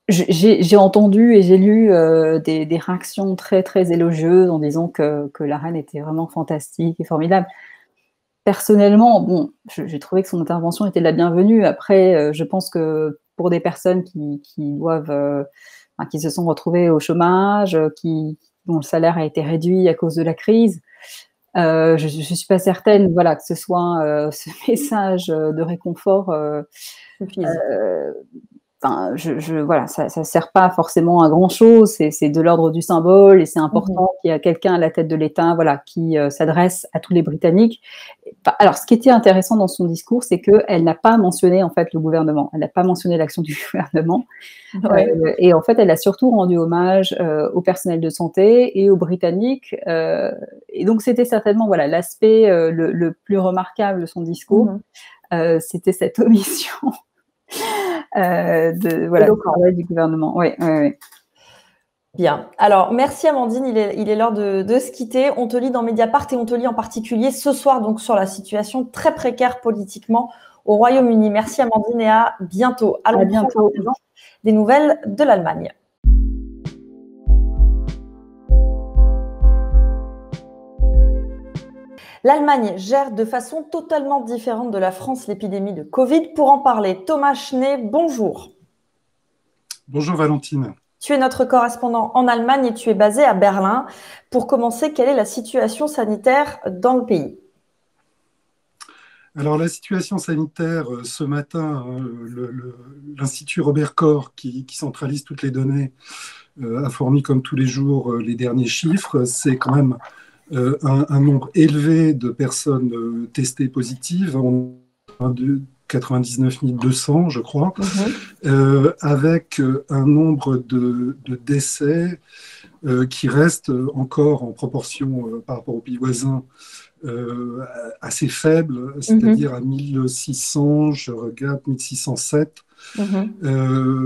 j'ai entendu et j'ai lu des réactions très, très élogieuses en disant que la reine était vraiment fantastique et formidable. Personnellement, bon, j'ai trouvé que son intervention était la bienvenue. Après, je pense que pour des personnes qui se sont retrouvées au chômage, dont le salaire a été réduit à cause de la crise, je ne suis pas certaine, voilà, que ce soit ce message de réconfort. Voilà, ça sert pas forcément à grand chose. C'est de l'ordre du symbole et c'est important qu'il y ait quelqu'un à la tête de l'État, voilà, qui s'adresse à tous les Britanniques. Alors, ce qui était intéressant dans son discours, c'est qu'elle n'a pas mentionné en fait le gouvernement. Elle n'a pas mentionné l'action du gouvernement. Ouais. Et en fait, elle a surtout rendu hommage au personnel de santé et aux Britanniques. Et donc, c'était certainement voilà l'aspect le plus remarquable de son discours. C'était cette omission. Du travail du gouvernement. Oui. Bien. Alors, merci Amandine. Il est l'heure de se quitter. On te lit dans Mediapart et on te lit en particulier ce soir donc sur la situation très précaire politiquement au Royaume-Uni. Merci Amandine et à bientôt. À bientôt. Des nouvelles de l'Allemagne. L'Allemagne gère de façon totalement différente de la France l'épidémie de Covid. Pour en parler, Thomas Schnee, bonjour. Bonjour Valentine. Tu es notre correspondant en Allemagne et tu es basé à Berlin. Pour commencer, quelle est la situation sanitaire dans le pays ? Alors la situation sanitaire, ce matin, l'Institut Robert Koch, qui centralise toutes les données, a fourni comme tous les jours les derniers chiffres. C'est quand même un nombre élevé de personnes testées positives, de 99 200, je crois, avec un nombre de décès qui reste encore en proportion par rapport aux pays voisins assez faible, c'est-à-dire à 1600, je regarde, 1607,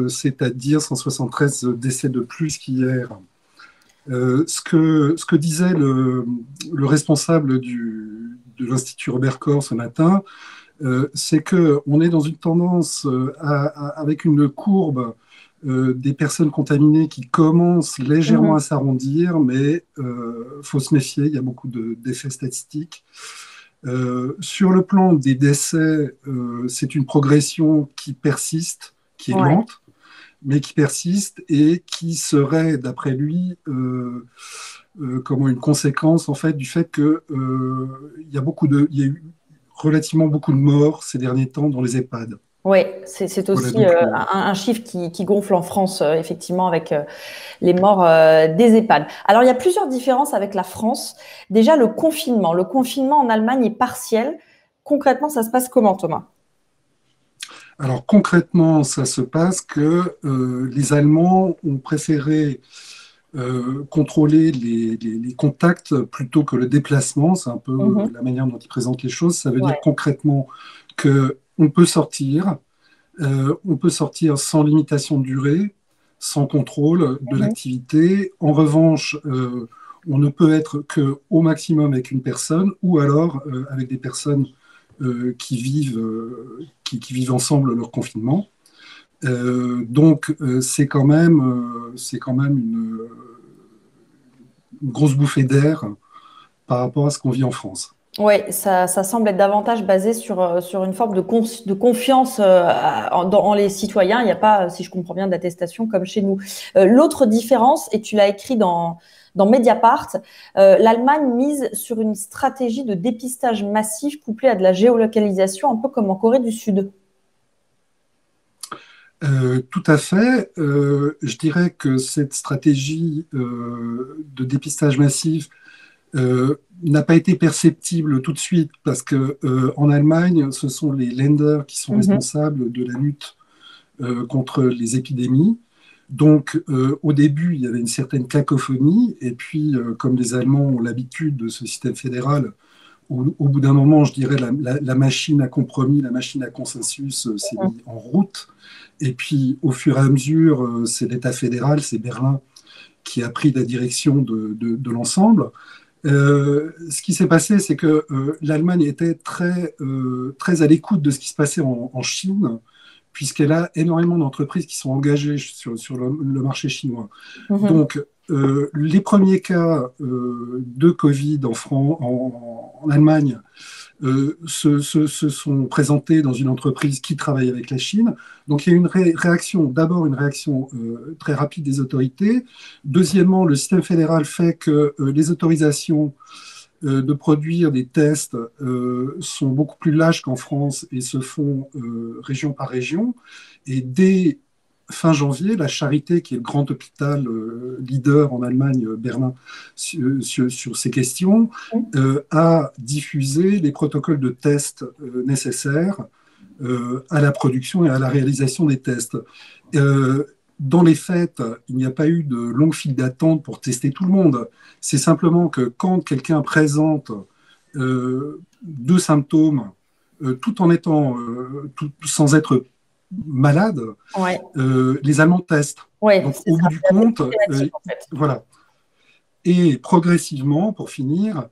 c'est-à-dire 173 décès de plus qu'hier. Ce que disait le responsable de l'Institut Robert Koch ce matin, c'est qu'on est dans une tendance avec une courbe des personnes contaminées qui commence légèrement à s'arrondir, mais faut se méfier, il y a beaucoup d'effets statistiques. Sur le plan des décès, c'est une progression qui persiste, qui est lente, mais qui persiste et qui serait, d'après lui, comme une conséquence en fait du fait que il y a eu relativement beaucoup de morts ces derniers temps dans les EHPAD. Oui, c'est Voilà, aussi donc, un chiffre qui gonfle en France, effectivement, avec les morts des EHPAD. Alors, il y a plusieurs différences avec la France. Déjà, le confinement. Le confinement en Allemagne est partiel. Concrètement, ça se passe comment, Thomas? alors concrètement, ça se passe que les Allemands ont préféré contrôler les contacts plutôt que le déplacement. C'est un peu Mhm. la manière dont ils présentent les choses. Ça veut Ouais. dire concrètement qu'on peut sortir sans limitation de durée, sans contrôle de Mhm. l'activité. En revanche, on ne peut être qu'au maximum avec une personne ou alors avec des personnes qui vivent ensemble leur confinement. Donc, c'est quand même une grosse bouffée d'air par rapport à ce qu'on vit en France. Oui, ça semble être davantage basé sur une forme de confiance en les citoyens. Il n'y a pas, si je comprends bien, d'attestation comme chez nous. L'autre différence, et tu l'as écrit dans Mediapart, l'Allemagne mise sur une stratégie de dépistage massif couplée à de la géolocalisation, un peu comme en Corée du Sud. Tout à fait. Je dirais que cette stratégie de dépistage massif n'a pas été perceptible tout de suite parce que en Allemagne, ce sont les Länder qui sont responsables de la lutte contre les épidémies. Donc, au début, il y avait une certaine cacophonie, et puis, comme les Allemands ont l'habitude de ce système fédéral, au bout d'un moment, je dirais, la machine à compromis, la machine à consensus s'est mise en route. Et puis, au fur et à mesure, c'est l'État fédéral, c'est Berlin, qui a pris la direction de l'ensemble. Ce qui s'est passé, c'est que l'Allemagne était très à l'écoute de ce qui se passait en Chine, puisqu'elle a énormément d'entreprises qui sont engagées sur le marché chinois. Donc, les premiers cas de Covid en Allemagne se sont présentés dans une entreprise qui travaille avec la Chine. Donc, il y a une réaction, d'abord une réaction très rapide des autorités. Deuxièmement, le système fédéral fait que les autorisations de produire des tests sont beaucoup plus lâches qu'en France et se font région par région. Et dès fin janvier, la Charité, qui est le grand hôpital leader en Allemagne, Berlin, sur ces questions, a diffusé les protocoles de tests nécessaires à la production et à la réalisation des tests. Dans les faits, il n'y a pas eu de longue file d'attente pour tester tout le monde. C'est simplement que quand quelqu'un présente deux symptômes, tout en étant, sans être malade, les Allemands testent. Donc, au bout du compte, en fait. voilà. Et progressivement, pour finir,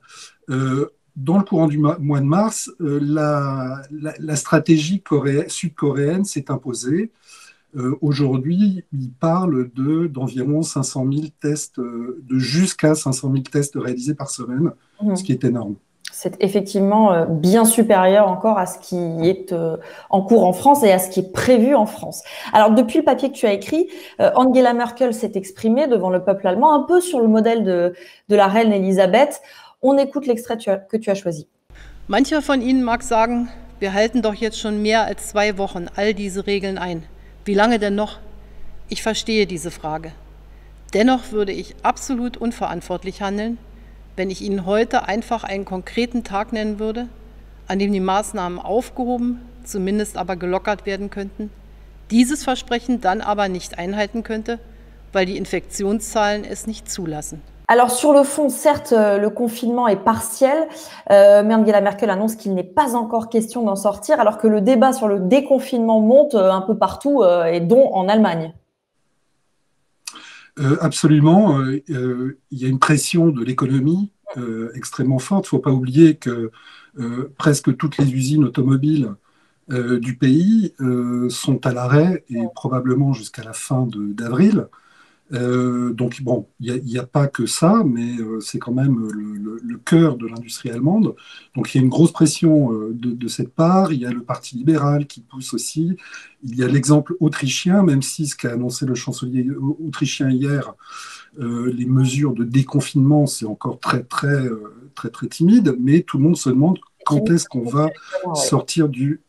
dans le courant du mois de mars, la stratégie sud-coréenne s'est imposée. Aujourd'hui, il parle d'environ 500 000 tests, de jusqu'à 500 000 tests réalisés par semaine, ce qui est énorme. C'est effectivement bien supérieur encore à ce qui est en cours en France et à ce qui est prévu en France. Alors, depuis le papier que tu as écrit, Angela Merkel s'est exprimée devant le peuple allemand, un peu sur le modèle de la reine Elisabeth. On écoute l'extrait que tu as choisi. Mancher von Ihnen mag sagen, wir halten doch jetzt schon mehr als 2 Wochen all diese Regeln ein. Wie lange denn noch? Ich verstehe diese Frage. Dennoch würde ich absolut unverantwortlich handeln, wenn ich Ihnen heute einfach einen konkreten Tag nennen würde, an dem die Maßnahmen aufgehoben, zumindest aber gelockert werden könnten, dieses Versprechen dann aber nicht einhalten könnte, weil die Infektionszahlen es nicht zulassen. Alors sur le fond, certes, le confinement est partiel, mais Angela Merkel annonce qu'il n'est pas encore question d'en sortir, alors que le débat sur le déconfinement monte un peu partout, et dont en Allemagne. Absolument. Il y a une pression de l'économie extrêmement forte. Il ne faut pas oublier que presque toutes les usines automobiles du pays sont à l'arrêt et probablement jusqu'à la fin d'avril. Donc bon, il n'y a pas que ça, mais c'est quand même le cœur de l'industrie allemande. Donc il y a une grosse pression de cette part. Il y a le Parti libéral qui pousse aussi. Il y a l'exemple autrichien, même si ce qu'a annoncé le chancelier autrichien hier, les mesures de déconfinement, c'est encore très timide, mais tout le monde se demande quand est-ce qu'on va sortir du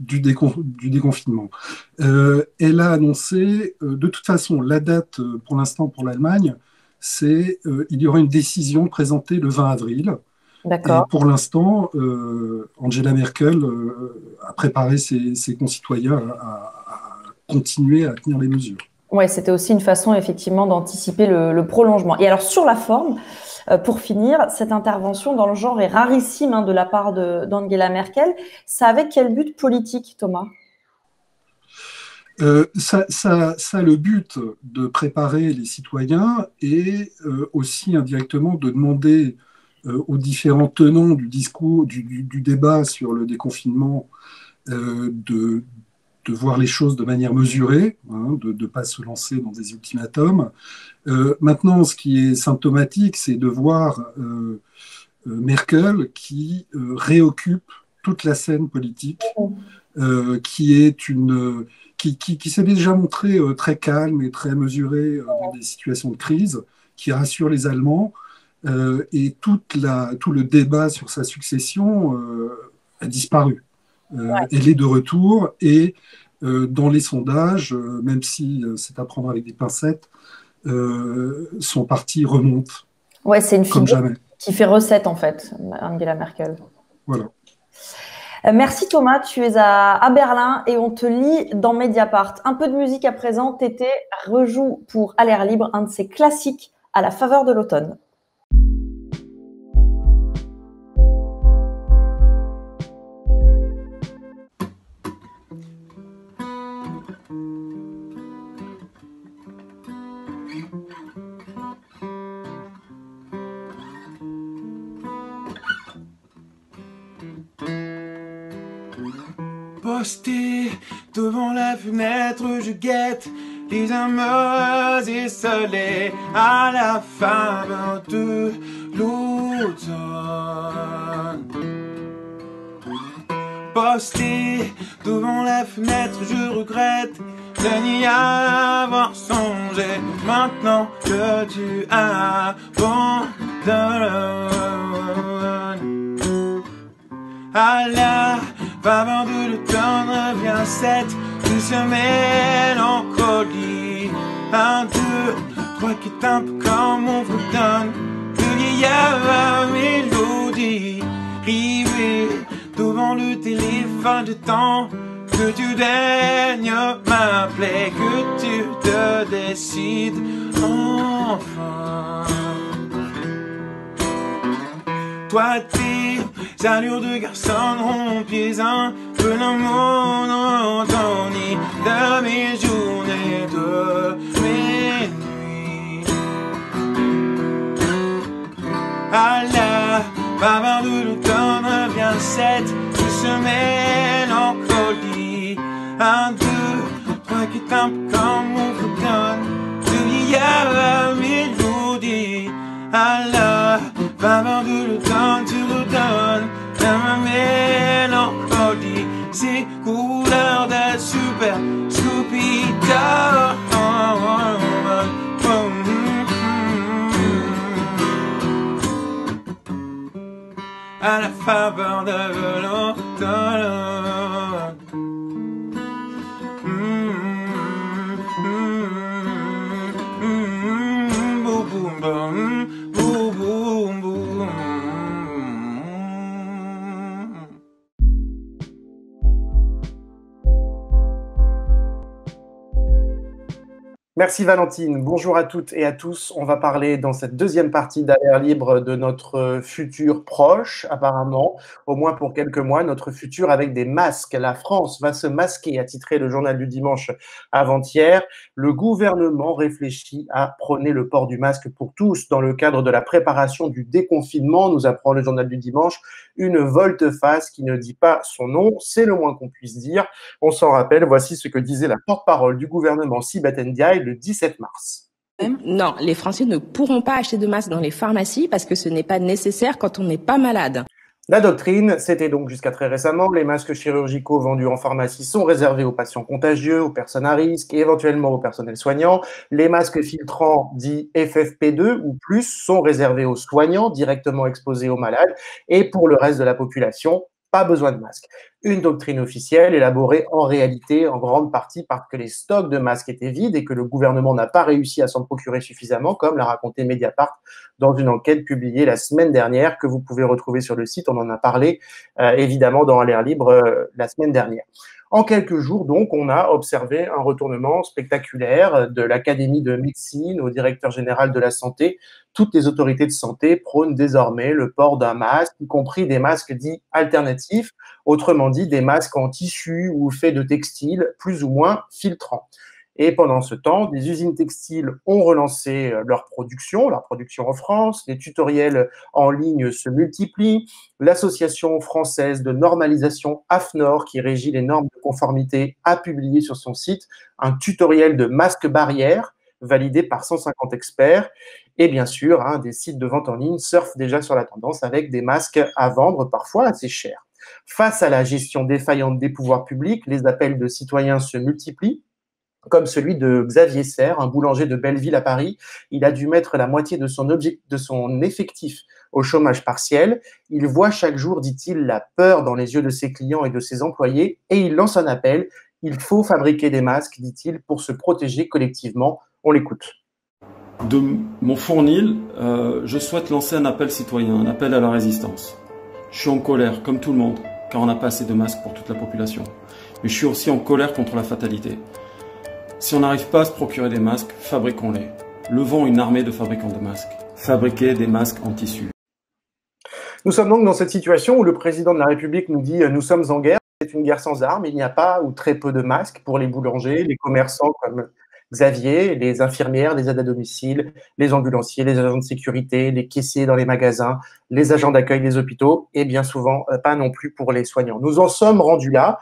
du déconfinement. Elle a annoncé, de toute façon, la date pour l'instant pour l'Allemagne, c'est il y aura une décision présentée le 20 avril. D'accord. Et pour l'instant, Angela Merkel a préparé ses concitoyens à continuer à tenir les mesures. Ouais, c'était aussi une façon effectivement d'anticiper le prolongement. Et alors sur la forme, pour finir, cette intervention dans le genre est rarissime de la part d'Angela Merkel. Ça avait quel but politique, Thomas ? Ça a le but de préparer les citoyens et aussi indirectement de demander aux différents tenants du discours, du débat sur le déconfinement, de voir les choses de manière mesurée, de ne pas se lancer dans des ultimatums. Maintenant, ce qui est symptomatique, c'est de voir Merkel qui réoccupe toute la scène politique, qui s'est déjà montrée très calme et très mesurée dans des situations de crise, qui rassure les Allemands. Et tout le débat sur sa succession a disparu. Elle est de retour et dans les sondages, même si c'est à prendre avec des pincettes, son parti remonte. Ouais, c'est une comme figure jamais. Qui fait recette en fait, Angela Merkel. Voilà. Merci Thomas, tu es à Berlin et on te lit dans Mediapart. Un peu de musique à présent, Tété rejoue pour À l'air libre un de ses classiques à la faveur de l'automne. Posté devant la fenêtre, je guette les âmes esselées à la faveur de l'automne. Posté devant la fenêtre, je regrette de n'y avoir songé. Maintenant que tu abandonnes à la faveur de l'automne revient cette douce mélancolie. 1, 2, 3 qui est un peu comme on vous donne de vieilles mélodies. Rivé devant le téléphone de temps que tu daignes m'appeler, que tu te décides enfin. Toi tes allures de garçon rompies un peu la monotonie de mes journées, de mes nuits. À la faveur de l'automne revient cette douce mélancolie. 1, 2, 3 qui est un peu comme on vous donne de vieilles mélodies. À la faveur de l'automne, tu redonnes ma mélancolie, ces couleurs de super Scooby-Doo. À la faveur de l'automne. Boum, boum, boum. Boum, boum, boum. Merci Valentine. Bonjour à toutes et à tous. On va parler dans cette deuxième partie d'À l'air libre de notre futur proche, apparemment, au moins pour quelques mois, notre futur avec des masques. La France va se masquer, a titré le journal du dimanche avant-hier. Le gouvernement réfléchit à prôner le port du masque pour tous dans le cadre de la préparation du déconfinement, nous apprend le journal du dimanche. Une volte-face qui ne dit pas son nom, c'est le moins qu'on puisse dire. On s'en rappelle, voici ce que disait la porte-parole du gouvernement Sibeth Ndiaye le 17 mars. Non, les Français ne pourront pas acheter de masques dans les pharmacies parce que ce n'est pas nécessaire quand on n'est pas malade. La doctrine, c'était donc jusqu'à très récemment, les masques chirurgicaux vendus en pharmacie sont réservés aux patients contagieux, aux personnes à risque et éventuellement au personnel soignant. Les masques filtrants dits FFP2 ou plus sont réservés aux soignants directement exposés aux malades et pour le reste de la population, pas besoin de masques. Une doctrine officielle élaborée en réalité en grande partie parce que les stocks de masques étaient vides et que le gouvernement n'a pas réussi à s'en procurer suffisamment, comme l'a raconté Mediapart dans une enquête publiée la semaine dernière que vous pouvez retrouver sur le site. On en a parlé évidemment dans L'air libre la semaine dernière. En quelques jours, donc, on a observé un retournement spectaculaire de l'Académie de médecine au directeur général de la santé. Toutes les autorités de santé prônent désormais le port d'un masque, y compris des masques dits alternatifs, autrement dit des masques en tissu ou faits de textiles plus ou moins filtrants. Et pendant ce temps, des usines textiles ont relancé leur production en France, les tutoriels en ligne se multiplient, l'association française de normalisation AFNOR, qui régit les normes de conformité, a publié sur son site un tutoriel de masques barrières validé par 150 experts. Et bien sûr, des sites de vente en ligne surfent déjà sur la tendance avec des masques à vendre parfois assez chers. Face à la gestion défaillante des pouvoirs publics, les appels de citoyens se multiplient, comme celui de Xavier Serre, un boulanger de Belleville à Paris. Il a dû mettre la moitié de son effectif au chômage partiel. Il voit chaque jour, dit-il, la peur dans les yeux de ses clients et de ses employés, et il lance un appel. Il faut fabriquer des masques, dit-il, pour se protéger collectivement. On l'écoute. De mon fournil, je souhaite lancer un appel citoyen, un appel à la résistance. Je suis en colère, comme tout le monde, car on n'a pas assez de masques pour toute la population. Mais je suis aussi en colère contre la fatalité. Si on n'arrive pas à se procurer des masques, fabriquons-les. Levons une armée de fabricants de masques. Fabriquez des masques en tissu. Nous sommes donc dans cette situation où le président de la République nous dit « nous sommes en guerre ». C'est une guerre sans armes. Il n'y a pas ou très peu de masques pour les boulangers, les commerçants comme Xavier, les infirmières, les aides à domicile, les ambulanciers, les agents de sécurité, les caissiers dans les magasins, les agents d'accueil des hôpitaux et bien souvent pas non plus pour les soignants. Nous en sommes rendus là.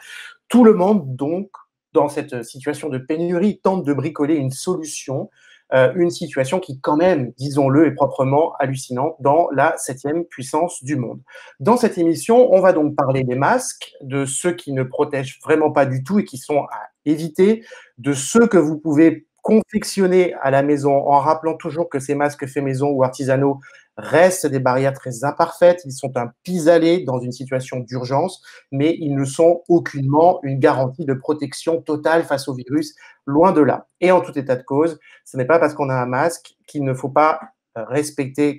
Tout le monde donc, dans cette situation de pénurie, tente de bricoler une solution, une situation qui quand même, disons-le, est proprement hallucinante dans la 7e puissance du monde. Dans cette émission, on va donc parler des masques, de ceux qui ne protègent vraiment pas du tout et qui sont à éviter, de ceux que vous pouvez confectionner à la maison en rappelant toujours que ces masques faits maison ou artisanaux restent des barrières très imparfaites, ils sont un pis-aller dans une situation d'urgence, mais ils ne sont aucunement une garantie de protection totale face au virus, loin de là. Et en tout état de cause, ce n'est pas parce qu'on a un masque qu'il ne faut pas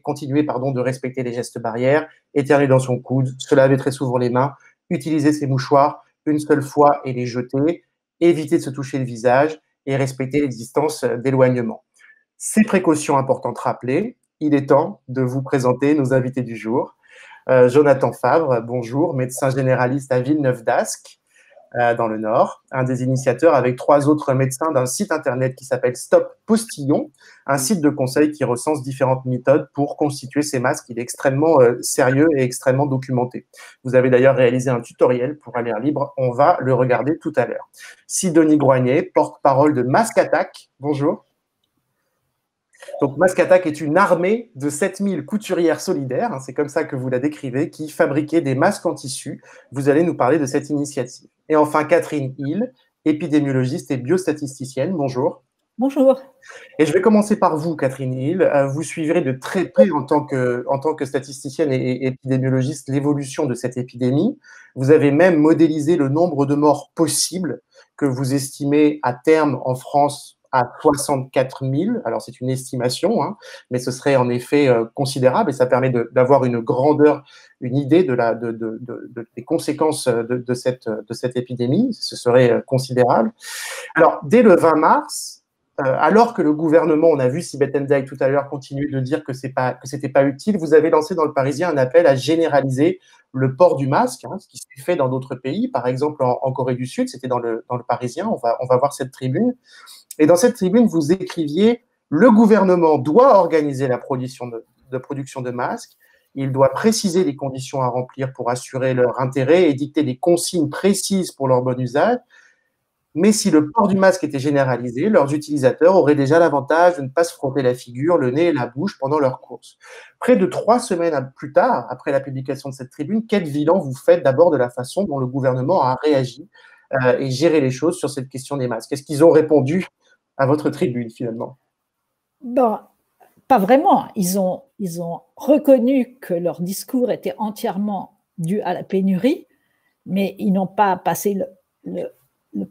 continuer de respecter les gestes barrières, éternuer dans son coude, se laver très souvent les mains, utiliser ses mouchoirs une seule fois et les jeter, éviter de se toucher le visage et respecter les distances d'éloignement. Ces précautions importantes rappelées, il est temps de vous présenter nos invités du jour. Jonathan Fabre, bonjour, médecin généraliste à Villeneuve-d'Ascq, dans le Nord, un des initiateurs avec 3 autres médecins d'un site internet qui s'appelle Stop Postillon, un site de conseil qui recense différentes méthodes pour constituer ces masques. Il est extrêmement sérieux et extrêmement documenté. Vous avez d'ailleurs réalisé un tutoriel pour L'air libre, on va le regarder tout à l'heure. Sidonie Groignet, porte-parole de Masque Attack, bonjour. Donc, Masque Attack est une armée de 7000 couturières solidaires, c'est comme ça que vous la décrivez, qui fabriquaient des masques en tissu. Vous allez nous parler de cette initiative. Et enfin, Catherine Hill, épidémiologiste et biostatisticienne, bonjour. Bonjour. Et je vais commencer par vous, Catherine Hill. Vous suivrez de très près, en tant que statisticienne et épidémiologiste, l'évolution de cette épidémie. Vous avez même modélisé le nombre de morts possibles que vous estimez à terme en France à 64 000. Alors, c'est une estimation, mais ce serait en effet considérable et ça permet d'avoir une grandeur, une idée des conséquences de cette épidémie. Ce serait considérable. Alors, dès le 20 mars, alors que le gouvernement, on a vu Sibeth Ndiaye tout à l'heure, continue de dire que c'était pas utile, vous avez lancé dans le Parisien un appel à généraliser le port du masque, ce qui s'est fait dans d'autres pays, par exemple en Corée du Sud, c'était dans le Parisien, on va voir cette tribune. Et dans cette tribune, vous écriviez « Le gouvernement doit organiser la production de masques, il doit préciser les conditions à remplir pour assurer leur intérêt et dicter des consignes précises pour leur bon usage. Mais si le port du masque était généralisé, leurs utilisateurs auraient déjà l'avantage de ne pas se frotter la figure, le nez et la bouche pendant leur course. » Près de 3 semaines plus tard, après la publication de cette tribune, quel bilan vous faites d'abord de la façon dont le gouvernement a réagi et géré les choses sur cette question des masques? Est-ce qu'ils ont répondu à votre tribune, finalement? Bon, pas vraiment. Ils ont reconnu que leur discours était entièrement dû à la pénurie, mais ils n'ont pas passé le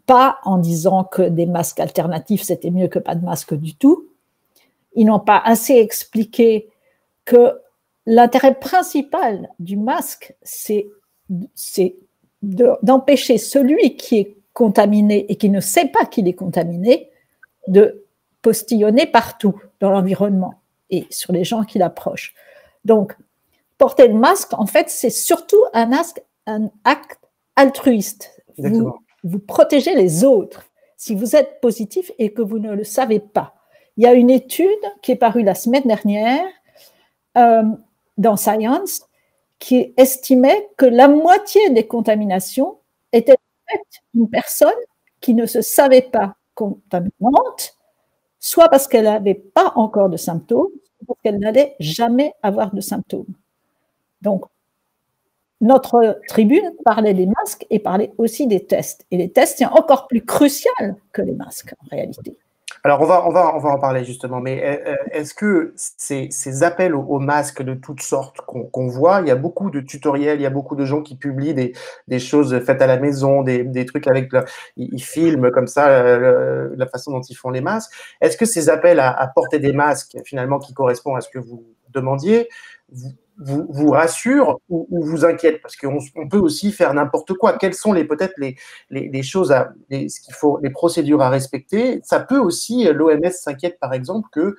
pas en disant que des masques alternatifs, c'était mieux que pas de masque du tout. Ils n'ont pas assez expliqué que l'intérêt principal du masque, c'est d'empêcher celui qui est contaminé et qui ne sait pas qu'il est contaminé de postillonner partout dans l'environnement et sur les gens qui l'approchent. Donc, porter le masque, en fait, c'est surtout un acte altruiste. Vous protégez les autres si vous êtes positif et que vous ne le savez pas. Il y a une étude qui est parue la semaine dernière dans Science qui estimait que la moitié des contaminations étaient faites d'une personne qui ne se savait pas contaminante, soit parce qu'elle n'avait pas encore de symptômes, soit parce qu'elle n'allait jamais avoir de symptômes. Donc, notre tribune parlait des masques et parlait aussi des tests. Et les tests, c'est encore plus crucial que les masques, en réalité. Alors, on va en parler justement, mais est-ce que ces appels aux masques de toutes sortes qu'on voit, il y a beaucoup de tutoriels, il y a beaucoup de gens qui publient des choses faites à la maison, des trucs avec, ils filment comme ça la façon dont ils font les masques. Est-ce que ces appels à porter des masques, finalement, qui correspondent à ce que vous demandiez, vous rassure ou vous inquiète? Parce qu'on peut aussi faire n'importe quoi. Quelles sont peut-être les choses, les procédures à respecter? Ça peut aussi, l'OMS s'inquiète par exemple que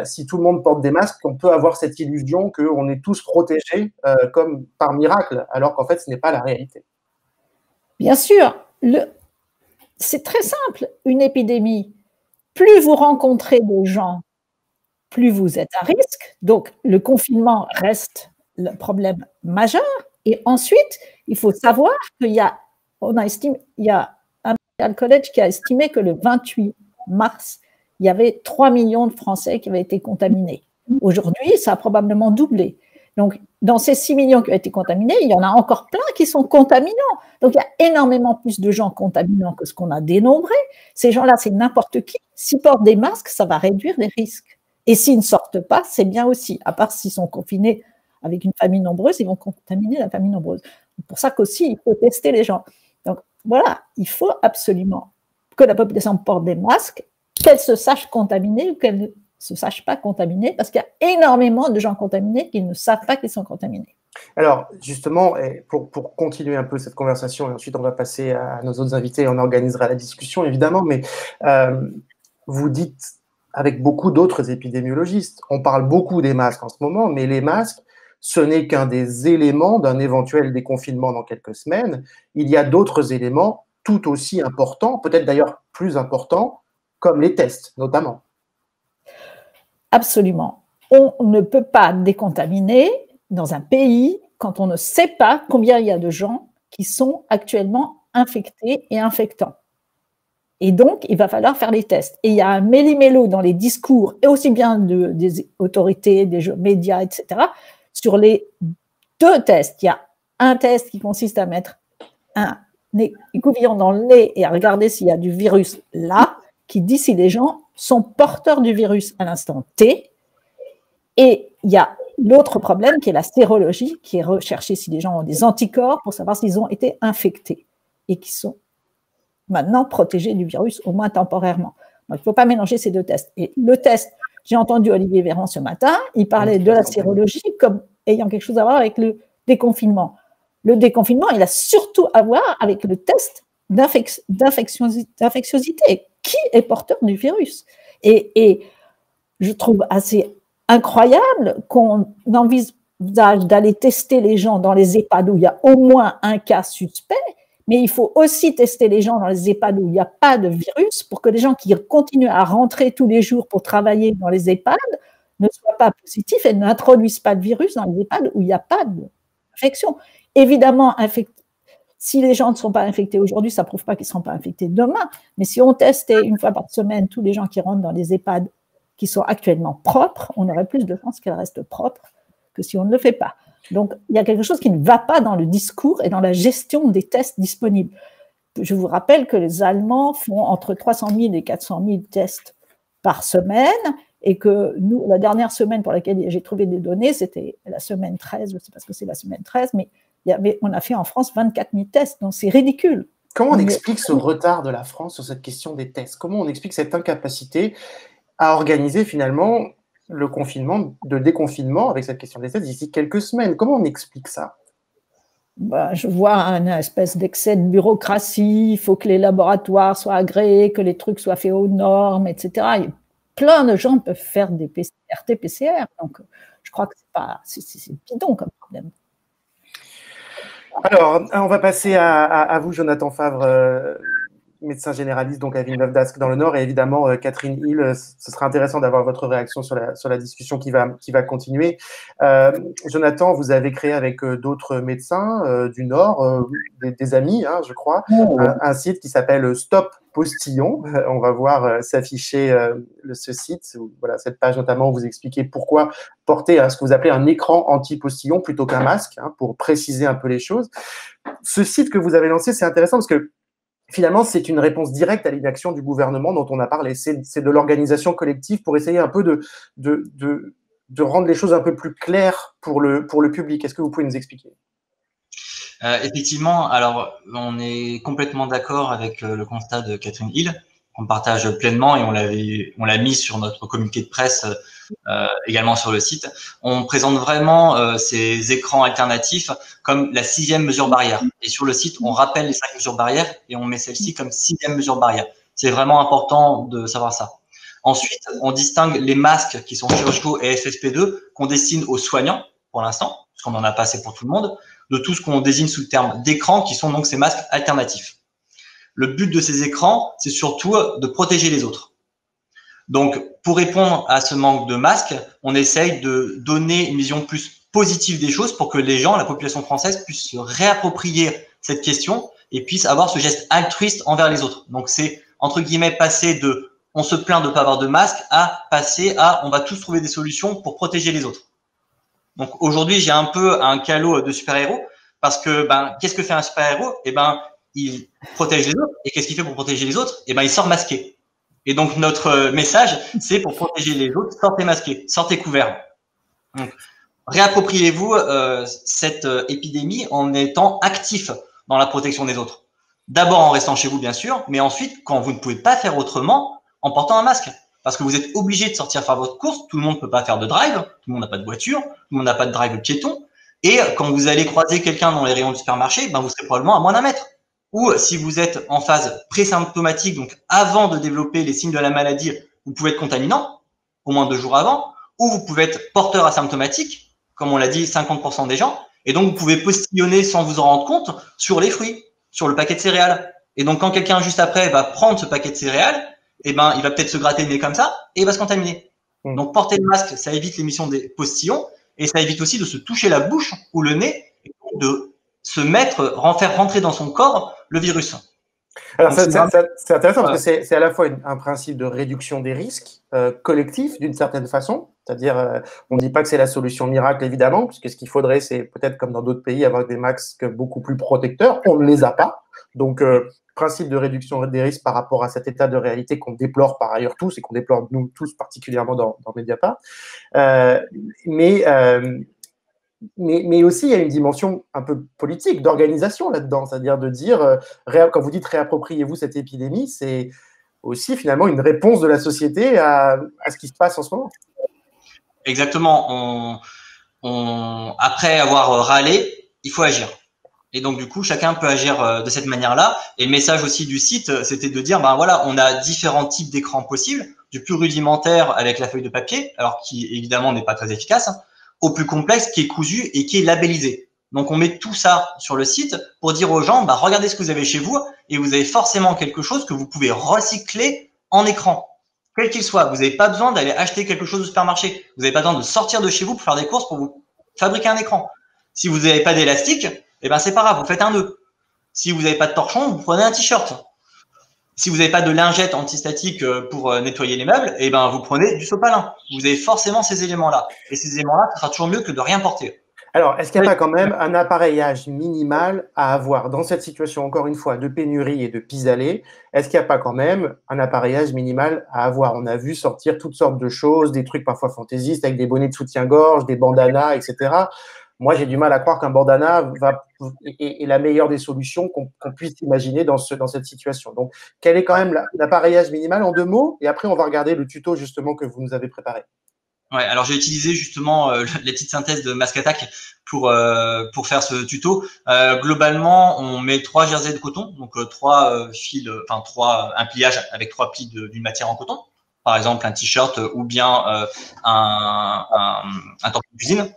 si tout le monde porte des masques, on peut avoir cette illusion qu'on est tous protégés comme par miracle, alors qu'en fait ce n'est pas la réalité. Bien sûr, c'est très simple, une épidémie. Plus vous rencontrez de gens, plus vous êtes à risque. Donc, le confinement reste le problème majeur. Et ensuite, il faut savoir qu'il y a un Imperial College qui a estimé que le 28 mars, il y avait 3 millions de Français qui avaient été contaminés. Aujourd'hui, ça a probablement doublé. Donc, dans ces 6 millions qui ont été contaminés, il y en a encore plein qui sont contaminants. Donc, il y a énormément plus de gens contaminants que ce qu'on a dénombré. Ces gens-là, c'est n'importe qui. S'ils portent des masques, ça va réduire les risques. Et s'ils ne sortent pas, c'est bien aussi, à part s'ils sont confinés avec une famille nombreuse, ils vont contaminer la famille nombreuse. C'est pour ça qu'aussi, il faut tester les gens. Donc voilà, il faut absolument que la population porte des masques, qu'elle se sache contaminée ou qu'elle ne se sache pas contaminée, parce qu'il y a énormément de gens contaminés qui ne savent pas qu'ils sont contaminés. Alors, justement, pour continuer un peu cette conversation, et ensuite on va passer à nos autres invités et on organisera la discussion, évidemment, mais vous dites avec beaucoup d'autres épidémiologistes. On parle beaucoup des masques en ce moment, mais les masques, ce n'est qu'un des éléments d'un éventuel déconfinement dans quelques semaines. Il y a d'autres éléments tout aussi importants, peut-être d'ailleurs plus importants, comme les tests, notamment. Absolument. On ne peut pas décontaminer dans un pays quand on ne sait pas combien il y a de gens qui sont actuellement infectés et infectants. Et donc, il va falloir faire les tests. Et il y a un méli-mélo dans les discours, et aussi bien des autorités, des médias, etc., sur les 2 tests. Il y a un test qui consiste à mettre un écouvillon dans le nez et à regarder s'il y a du virus là, qui dit si les gens sont porteurs du virus à l'instant T. Et il y a l'autre problème qui est la sérologie, qui est rechercher si les gens ont des anticorps pour savoir s'ils ont été infectés et qui sont maintenant protégés du virus, au moins temporairement. Donc, il ne faut pas mélanger ces 2 tests. Et le test, j'ai entendu Olivier Véran ce matin, il parlait de la sérologie comme ayant quelque chose à voir avec le déconfinement. Le déconfinement, il a surtout à voir avec le test d'infectiosité. Qui est porteur du virus? Et je trouve assez incroyable qu'on envisage d'aller tester les gens dans les EHPAD où il y a au moins un cas suspect, mais il faut aussi tester les gens dans les EHPAD où il n'y a pas de virus pour que les gens qui continuent à rentrer tous les jours pour travailler dans les EHPAD ne soient pas positifs et n'introduisent pas de virus dans les EHPAD où il n'y a pas d'infection. Évidemment, si les gens ne sont pas infectés aujourd'hui, ça ne prouve pas qu'ils ne seront pas infectés demain, mais si on testait une fois par semaine tous les gens qui rentrent dans les EHPAD qui sont actuellement propres, on aurait plus de chances qu'elles restent propres que si on ne le fait pas. Donc, il y a quelque chose qui ne va pas dans le discours et dans la gestion des tests disponibles. Je vous rappelle que les Allemands font entre 300 000 et 400 000 tests par semaine et que nous, la dernière semaine pour laquelle j'ai trouvé des données, c'était la semaine 13, je ne sais pas ce que c'est la semaine 13, mais Mais on a fait en France 24 000 tests, donc c'est ridicule. Comment on explique ce retard de la France sur cette question des tests? Comment on explique cette incapacité à organiser finalement le confinement, de déconfinement avec cette question des tests d'ici quelques semaines? Comment on explique ça? Je vois une espèce d'excès de bureaucratie, il faut que les laboratoires soient agréés, que les trucs soient faits aux normes, etc. Et plein de gens peuvent faire des RT-PCR, donc je crois que c'est bidon comme problème. Alors, on va passer à vous, Jonathan Favre, médecin généraliste donc à Villeneuve-d'Ascq dans le Nord, et évidemment Catherine Hill. Ce sera intéressant d'avoir votre réaction sur la discussion qui va continuer. Jonathan, vous avez créé avec d'autres médecins du Nord, des amis, hein, je crois, un site qui s'appelle Stop Postillon. On va voir s'afficher ce site, voilà, cette page notamment où vous expliquez pourquoi porter ce que vous appelez un écran anti-postillon plutôt qu'un masque, hein, pour préciser un peu les choses. Ce site que vous avez lancé, c'est intéressant parce que finalement, c'est une réponse directe à l'inaction du gouvernement dont on a parlé. C'est de l'organisation collective pour essayer un peu de rendre les choses un peu plus claires pour le public. Est-ce que vous pouvez nous expliquer? Effectivement, alors on est complètement d'accord avec le constat de Catherine Hill, qu'on partage pleinement, et on l'a mis sur notre communiqué de presse, également sur le site. On présente vraiment ces écrans alternatifs comme la 6e mesure barrière. Et sur le site, on rappelle les 5 mesures barrières et on met celle-ci comme 6e mesure barrière. C'est vraiment important de savoir ça. Ensuite, on distingue les masques qui sont chirurgicaux et FFP2 qu'on destine aux soignants pour l'instant, parce qu'on n'en a pas assez pour tout le monde, de tout ce qu'on désigne sous le terme d'écran, qui sont donc ces masques alternatifs. Le but de ces écrans, c'est surtout de protéger les autres. Donc, pour répondre à ce manque de masques, on essaye de donner une vision plus positive des choses pour que les gens, la population française, puissent se réapproprier cette question et puissent avoir ce geste altruiste envers les autres. Donc, c'est, entre guillemets, passer de « on se plaint de ne pas avoir de masque » à passer à « on va tous trouver des solutions pour protéger les autres ». Donc, aujourd'hui, j'ai un peu un calot de super-héros parce que, qu'est-ce que fait un super-héros? Il protège les autres. Et qu'est-ce qu'il fait pour protéger les autres? Il sort masqué. Et donc, notre message, c'est pour protéger les autres, sortez masqués, sortez couverts. Donc, réappropriez-vous cette épidémie en étant actif dans la protection des autres. D'abord en restant chez vous, bien sûr, mais ensuite, quand vous ne pouvez pas faire autrement, en portant un masque. Parce que vous êtes obligé de sortir faire votre course. Tout le monde ne peut pas faire de drive. Tout le monde n'a pas de voiture. Tout le monde n'a pas de drive piéton. Et quand vous allez croiser quelqu'un dans les rayons du supermarché, vous serez probablement à moins d'1 mètre. Ou si vous êtes en phase présymptomatique, donc avant de développer les signes de la maladie, vous pouvez être contaminant, au moins 2 jours avant, ou vous pouvez être porteur asymptomatique, comme on l'a dit, 50% des gens, et donc vous pouvez postillonner sans vous en rendre compte sur les fruits, sur le paquet de céréales. Et donc quand quelqu'un juste après va prendre ce paquet de céréales, il va peut-être se gratter le nez comme ça, et il va se contaminer. Donc porter le masque, ça évite l'émission des postillons, et ça évite aussi de se toucher la bouche ou le nez, et de se faire rentrer dans son corps le virus. Alors, c'est intéressant parce que c'est à la fois un principe de réduction des risques collectifs, d'une certaine façon. C'est-à-dire, on ne dit pas que c'est la solution miracle, évidemment, puisque ce qu'il faudrait, c'est peut-être comme dans d'autres pays, avoir des masques beaucoup plus protecteurs. On ne les a pas. Donc, principe de réduction des risques par rapport à cet état de réalité qu'on déplore par ailleurs tous et qu'on déplore nous tous particulièrement dans Mediapart. Mais aussi, il y a une dimension un peu politique, d'organisation là-dedans, c'est-à-dire de dire, quand vous dites réappropriez-vous cette épidémie, c'est aussi finalement une réponse de la société à ce qui se passe en ce moment. Exactement. Après avoir râlé, il faut agir. Et donc, du coup, chacun peut agir de cette manière-là. Et le message aussi du site, c'était de dire, voilà, on a différents types d'écrans possibles, du plus rudimentaire avec la feuille de papier, alors qui évidemment n'est pas très efficace, au plus complexe qui est cousu et qui est labellisé. Donc, on met tout ça sur le site pour dire aux gens, regardez ce que vous avez chez vous et vous avez forcément quelque chose que vous pouvez recycler en écran, quel qu'il soit. Vous n'avez pas besoin d'aller acheter quelque chose au supermarché. Vous n'avez pas besoin de sortir de chez vous pour faire des courses pour vous fabriquer un écran. Si vous n'avez pas d'élastique, c'est pas grave, vous faites un nœud. Si vous n'avez pas de torchon, vous prenez un t-shirt. Si vous n'avez pas de lingette antistatique pour nettoyer les meubles, vous prenez du sopalin. Vous avez forcément ces éléments-là. Et ces éléments-là, ça sera toujours mieux que de rien porter. Alors, est-ce qu'il n'y a pas quand même un appareillage minimal à avoir dans cette situation, encore une fois, de pénurie et de pis-aller? Est-ce qu'il n'y a pas quand même un appareillage minimal à avoir? On a vu sortir toutes sortes de choses, des trucs parfois fantaisistes avec des bonnets de soutien-gorge, des bandanas, etc. moi, j'ai du mal à croire qu'un bandana est la meilleure des solutions qu'on puisse imaginer dans cette situation. Donc, quel est quand même l'appareillage minimal en 2 mots? Et après, on va regarder le tuto justement que vous nous avez préparé. Ouais, alors j'ai utilisé justement la petite synthèse de Mask Attack pour faire ce tuto. Globalement, on met 3 jerseys de coton, donc 3 fils, un pliage avec 3 plis d'une matière en coton. Par exemple, un t-shirt ou bien un torchon de cuisine.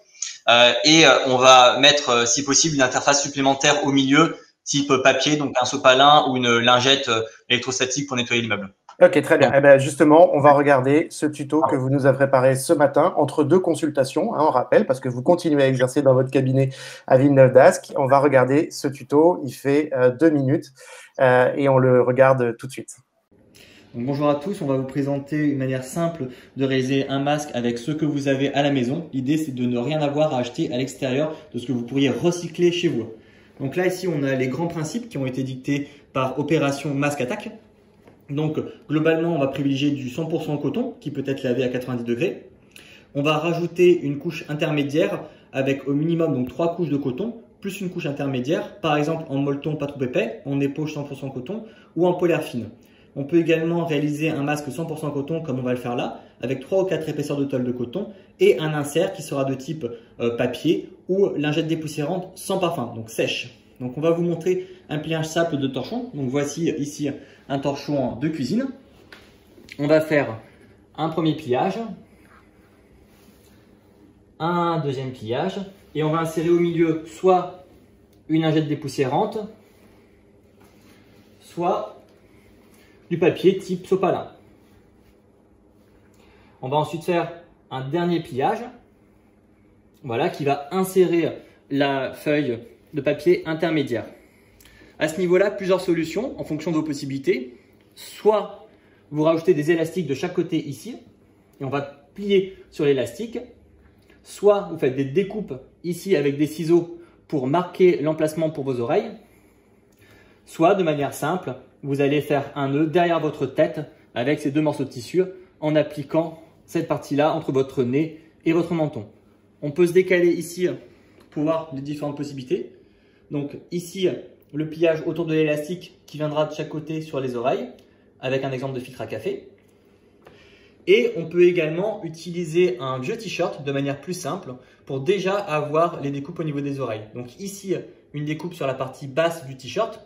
Et on va mettre, si possible, une interface supplémentaire au milieu, type papier, donc un sopalin ou une lingette électrostatique pour nettoyer l'immeuble. Ok, très bien. Eh bien, justement, on va regarder ce tuto que vous nous avez préparé ce matin entre 2 consultations, on rappelle, parce que vous continuez à exercer dans votre cabinet à Villeneuve-d'Ascq. On va regarder ce tuto, il fait 2 minutes et on le regarde tout de suite. Donc, bonjour à tous, on va vous présenter une manière simple de réaliser un masque avec ce que vous avez à la maison. L'idée, c'est de ne rien avoir à acheter à l'extérieur de ce que vous pourriez recycler chez vous. Donc là, ici, on a les grands principes qui ont été dictés par Opération Mask Attack. Donc, globalement, on va privilégier du 100% coton qui peut être lavé à 90 degrés. On va rajouter une couche intermédiaire avec au minimum donc 3 couches de coton plus une couche intermédiaire, par exemple en molleton pas trop épais, en éponge 100% coton ou en polaire fine. On peut également réaliser un masque 100% coton comme on va le faire là, avec 3 ou 4 épaisseurs de tôle de coton et un insert qui sera de type papier ou lingette dépoussiérante sans parfum, donc sèche. Donc on va vous montrer un pliage simple de torchon. Donc voici ici un torchon de cuisine. On va faire un premier pliage, un deuxième pliage et on va insérer au milieu soit une lingette dépoussiérante, soit du papier type sopalin. On va ensuite faire un dernier pliage, voilà, qui va insérer la feuille de papier intermédiaire. À ce niveau-là, plusieurs solutions en fonction de vos possibilités. Soit vous rajoutez des élastiques de chaque côté ici, et on va plier sur l'élastique. Soit vous faites des découpes ici avec des ciseaux pour marquer l'emplacement pour vos oreilles. Soit de manière simple, vous allez faire un nœud derrière votre tête avec ces 2 morceaux de tissu en appliquant cette partie-là entre votre nez et votre menton. On peut se décaler ici pour voir les différentes possibilités. Donc ici, le pliage autour de l'élastique qui viendra de chaque côté sur les oreilles avec un exemple de filtre à café. Et on peut également utiliser un vieux t-shirt de manière plus simple pour déjà avoir les découpes au niveau des oreilles. Donc ici, une découpe sur la partie basse du t-shirt.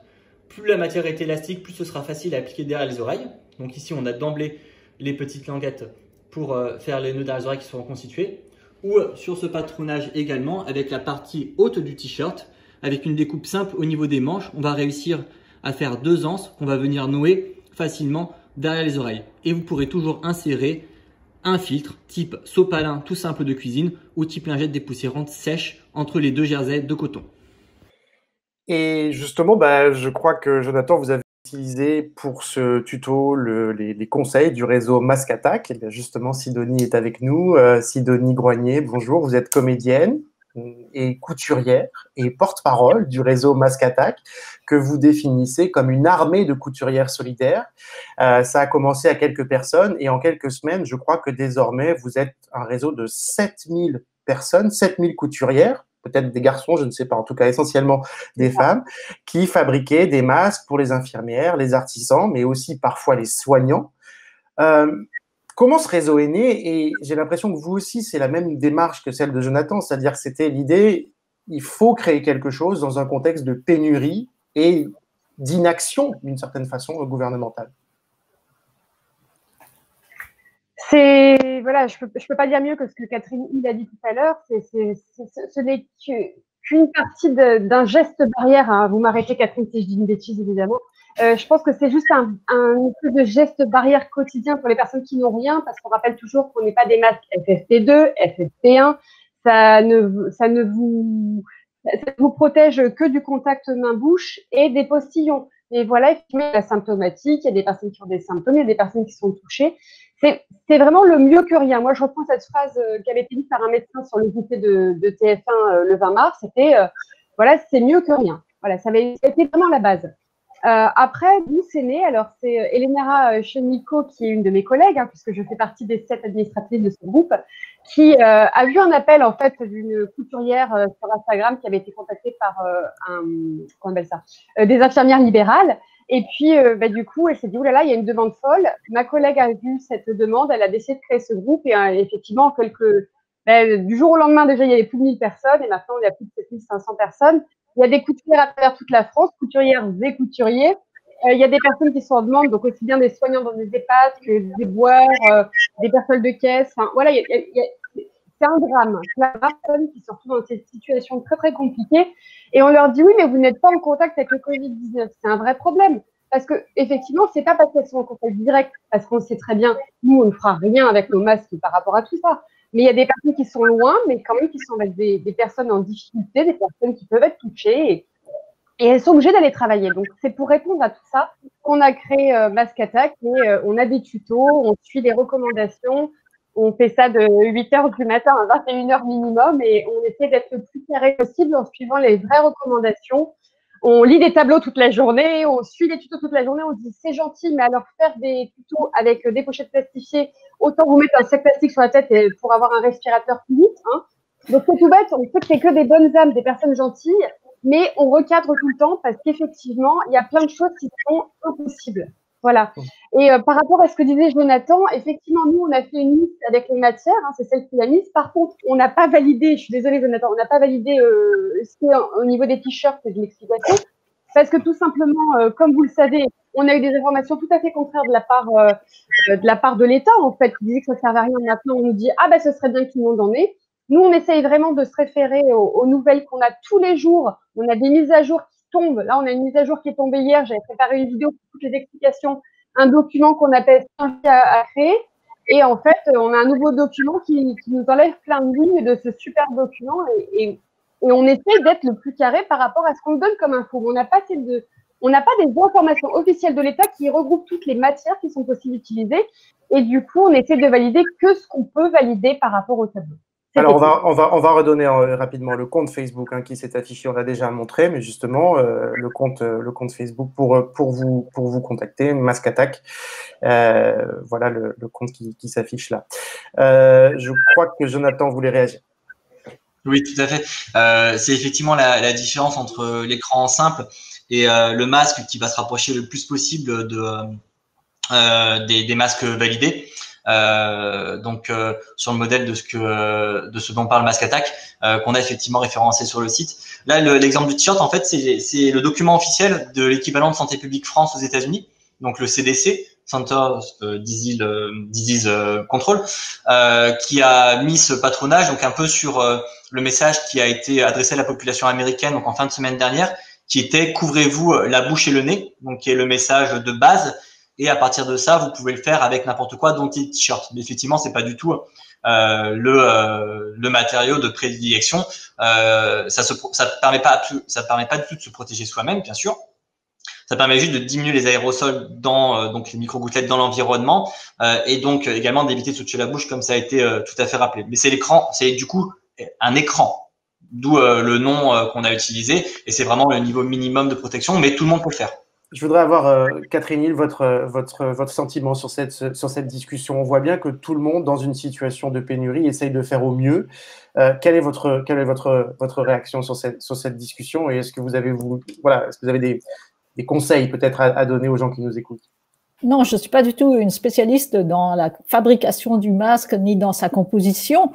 Plus la matière est élastique, plus ce sera facile à appliquer derrière les oreilles. Donc ici, on a d'emblée les petites languettes pour faire les nœuds derrière les oreilles qui seront constitués. Ou sur ce patronage également, avec la partie haute du t-shirt, avec une découpe simple au niveau des manches, on va réussir à faire 2 anses qu'on va venir nouer facilement derrière les oreilles. Et vous pourrez toujours insérer un filtre type sopalin tout simple de cuisine ou type lingette dépoussiérante sèche entre les 2 jerseys de coton. Et justement, je crois que Jonathan, vous avez utilisé pour ce tuto les conseils du réseau Mask Attack. Et bien justement, Sidonie est avec nous. Sidonie Groignet, bonjour. Vous êtes comédienne et couturière et porte-parole du réseau Mask Attack que vous définissez comme une armée de couturières solidaires. Ça a commencé à quelques personnes et en quelques semaines, je crois que désormais, vous êtes un réseau de 7000 personnes, 7000 couturières, peut-être des garçons, je ne sais pas, en tout cas essentiellement des femmes, qui fabriquaient des masques pour les infirmières, les artisans, mais aussi parfois les soignants. Comment ce réseau est né? Et j'ai l'impression que vous aussi, c'est la même démarche que celle de Jonathan, c'est-à-dire que c'était l'idée, il faut créer quelque chose dans un contexte de pénurie et d'inaction, d'une certaine façon, gouvernementale. Voilà, je peux pas dire mieux que ce que Catherine Hill a dit tout à l'heure. Ce n'est qu'une partie d'un geste barrière. Hein. Vous m'arrêtez, Catherine, si je dis une bêtise, évidemment. Je pense que c'est juste un espèce de geste barrière quotidien pour les personnes qui n'ont rien, parce qu'on rappelle toujours qu'on n'est pas des masques FFP2, FFP1. Ça ne vous protège que du contact main-bouche et des postillons. Et voilà, effectivement, il y a la symptomatique, il y a des personnes qui ont des symptômes, il y a des personnes qui sont touchées. C'est vraiment le mieux que rien. Moi, je reprends cette phrase qui avait été dite par un médecin sur le goûter de TF1 le 20 mars. C'était voilà, c'est mieux que rien. Voilà, ça avait été vraiment la base. Après, d'où c'est né? Alors, c'est Elena Cheniko, qui est une de mes collègues, hein, puisque je fais partie des 7 administratrices de ce groupe, qui a vu un appel en fait d'une couturière sur Instagram qui avait été contactée par comment on appelle ça, des infirmières libérales. Et puis, du coup, elle s'est dit, oulala, il y a une demande folle. Ma collègue a vu cette demande, elle a décidé de créer ce groupe et effectivement, du jour au lendemain, déjà, il y avait plus de 1000 personnes et maintenant, il y a plus de 7500 personnes. Il y a des couturières à travers toute la France, couturières et couturiers. Il y a des personnes qui sont en demande, donc aussi bien des soignants dans des EHPAD que des boueurs, des personnes de caisse. Enfin, voilà, c'est un drame. Il y a des personnes qui se retrouvent dans cette situation très, très compliquée. Et on leur dit, oui, mais vous n'êtes pas en contact avec le Covid-19. C'est un vrai problème. Parce que, effectivement, c'est pas parce qu'elles sont en contact direct, parce qu'on sait très bien, nous, on ne fera rien avec nos masques par rapport à tout ça. Mais il y a des personnes qui sont loin, mais quand même qui sont avec des personnes en difficulté, des personnes qui peuvent être touchées et elles sont obligées d'aller travailler. Donc, c'est pour répondre à tout ça qu'on a créé Mask Attack et on a des tutos, on suit des recommandations, on fait ça de 8h du matin à 21h minimum et on essaie d'être le plus carré possible en suivant les vraies recommandations. On lit des tableaux toute la journée, on suit des tutos toute la journée, on se dit c'est gentil, mais alors faire des tutos avec des pochettes plastifiées, autant vous mettre un sac plastique sur la tête pour avoir un respirateur plus vite. Hein. Donc c'est tout bête, on sait que c'est que des bonnes âmes, des personnes gentilles, mais on recadre tout le temps parce qu'effectivement, il y a plein de choses qui sont impossibles. Voilà. Et par rapport à ce que disait Jonathan, effectivement, nous, on a fait une liste avec les matières, hein, c'est celle qui l'a mise. Par contre, on n'a pas validé, je suis désolée Jonathan, on n'a pas validé ce qui est au niveau des t-shirts et de l'explication, parce que tout simplement, comme vous le savez, on a eu des informations tout à fait contraires de la part de l'État, en fait, qui disait que ça ne servait à rien. Maintenant, on nous dit, ah ben, ce serait bien que tout le monde en ait. Nous, on essaye vraiment de se référer aux nouvelles qu'on a tous les jours. On a des mises à jour qui tombent. Là, on a une mise à jour qui est tombée hier. J'avais préparé une vidéo pour toutes les explications. Un document qu'on appelle à créer. Et en fait, on a un nouveau document qui nous enlève plein de lignes de ce super document. Et on essaie d'être le plus carré par rapport à ce qu'on donne comme info. On n'a pas des informations officielles de l'État qui regroupent toutes les matières qui sont possibles d'utiliser. Et du coup, on essaie de valider que ce qu'on peut valider par rapport au tableau. Alors, on va redonner rapidement le compte Facebook qui s'est affiché, on l'a déjà montré, mais justement, le compte Facebook pour vous contacter, Mask Attack. Voilà le compte qui s'affiche là. Je crois que Jonathan voulait réagir. Oui, tout à fait. C'est effectivement la différence entre l'écran simple et le masque qui va se rapprocher le plus possible des masques validés. Sur le modèle de ce dont parle Mask Attack, qu'on a effectivement référencé sur le site. Là, l'exemple du t-shirt, en fait, c'est le document officiel de l'équivalent de Santé publique France aux États-Unis, donc le CDC, Center Disease Control, qui a mis ce patronage, donc un peu sur le message qui a été adressé à la population américaine, donc en fin de semaine dernière, qui était couvrez-vous la bouche et le nez, donc qui est le message de base. Et à partir de ça, vous pouvez le faire avec n'importe quoi, dont les t-shirts. Mais effectivement, c'est pas du tout le matériau de prédilection. Ça permet pas du tout de se protéger soi-même, bien sûr. Ça permet juste de diminuer les aérosols donc les micro-gouttelettes dans l'environnement et donc également d'éviter de se toucher la bouche, comme ça a été tout à fait rappelé. Mais c'est l'écran, c'est du coup un écran, d'où le nom qu'on a utilisé. Et c'est vraiment le niveau minimum de protection, mais tout le monde peut le faire. Je voudrais avoir, Catherine Hill, votre sentiment sur cette discussion. On voit bien que tout le monde, dans une situation de pénurie, essaye de faire au mieux. Quelle est votre réaction sur cette discussion et est-ce que vous avez des conseils peut-être à donner aux gens qui nous écoutent? Non, je ne suis pas du tout une spécialiste dans la fabrication du masque ni dans sa composition.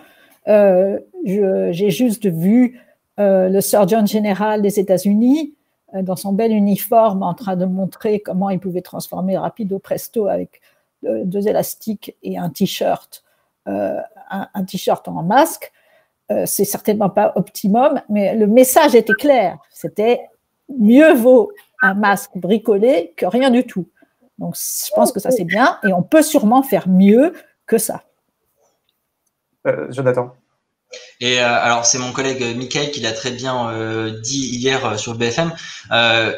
J'ai juste vu le Surgeon Général des États-Unis dans son bel uniforme en train de montrer comment il pouvait transformer rapido presto avec 2 élastiques et un t-shirt en masque. C'est certainement pas optimum, mais le message était clair. C'était mieux vaut un masque bricolé que rien du tout. Donc, je pense que ça, c'est bien et on peut sûrement faire mieux que ça. Jonathan. Et alors, c'est mon collègue Mickaël qui l'a très bien dit hier sur BFM.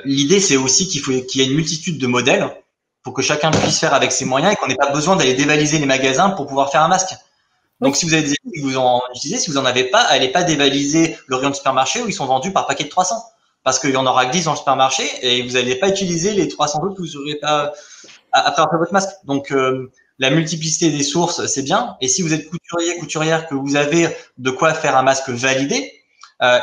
L'idée, c'est aussi qu'il y ait une multitude de modèles pour que chacun puisse faire avec ses moyens et qu'on n'ait pas besoin d'aller dévaliser les magasins pour pouvoir faire un masque. Donc, si vous avez des équipes que vous en utilisez, si vous en avez pas, allez pas dévaliser le rayon de supermarché où ils sont vendus par paquet de 300. parce qu'il y en aura que 10 dans le supermarché et vous n'allez pas utiliser les 300 autres que vous n'aurez pas après avoir fait votre masque. Donc, la multiplicité des sources, c'est bien. Et si vous êtes couturier, couturière, que vous avez de quoi faire un masque validé,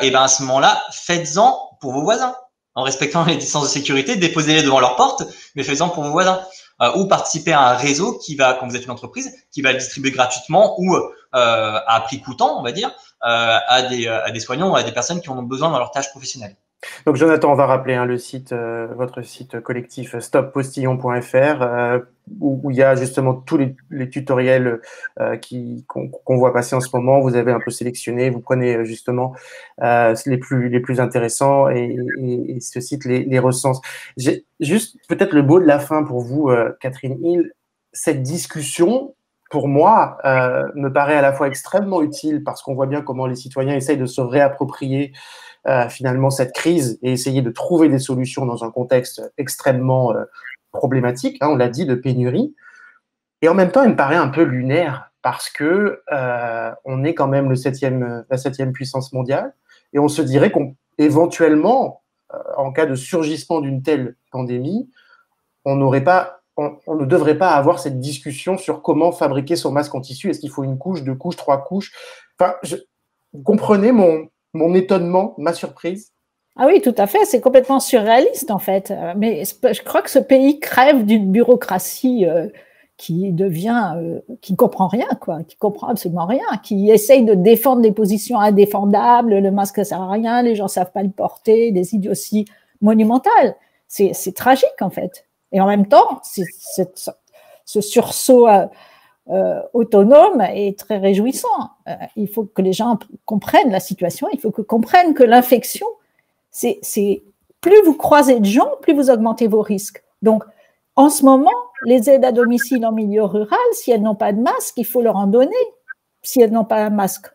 et ben à ce moment-là, faites-en pour vos voisins. En respectant les distances de sécurité, déposez-les devant leur porte, mais faites-en pour vos voisins. Ou participez à un réseau qui va, quand vous êtes une entreprise, qui va le distribuer gratuitement ou à prix coûtant, on va dire, à des soignants ou à des personnes qui en ont besoin dans leur tâche professionnelle. Donc Jonathan, on va rappeler le site, votre site collectif stoppostillon.fr où il y a justement tous les tutoriels qu'on voit passer en ce moment. Vous avez un peu sélectionné, vous prenez justement les plus intéressants et ce site les recense. J'ai juste peut-être le mot de la fin pour vous, Catherine Hill. Cette discussion, pour moi, me paraît à la fois extrêmement utile parce qu'on voit bien comment les citoyens essayent de se réapproprier finalement cette crise et essayer de trouver des solutions dans un contexte extrêmement problématique, on l'a dit, de pénurie. Et en même temps, il me paraît un peu lunaire parce que on est quand même la septième puissance mondiale et on se dirait qu'éventuellement, en cas de surgissement d'une telle pandémie, on ne devrait pas avoir cette discussion sur comment fabriquer son masque en tissu. Est-ce qu'il faut une couche, 2 couches, 3 couches? Enfin, vous comprenez mon étonnement, ma surprise? Ah oui, tout à fait, c'est complètement surréaliste en fait. Mais je crois que ce pays crève d'une bureaucratie qui qui comprend rien, quoi, qui comprend absolument rien, qui essaye de défendre des positions indéfendables, le masque ne sert à rien, les gens ne savent pas le porter, des idioties monumentales. C'est tragique en fait. Et en même temps, ce sursaut autonome est très réjouissant. Il faut que les gens comprennent la situation, il faut qu'ils comprennent que l'infection, c'est plus vous croisez de gens, plus vous augmentez vos risques. Donc, en ce moment, les aides à domicile en milieu rural, si elles n'ont pas de masque, il faut leur en donner. Si elles n'ont pas un masque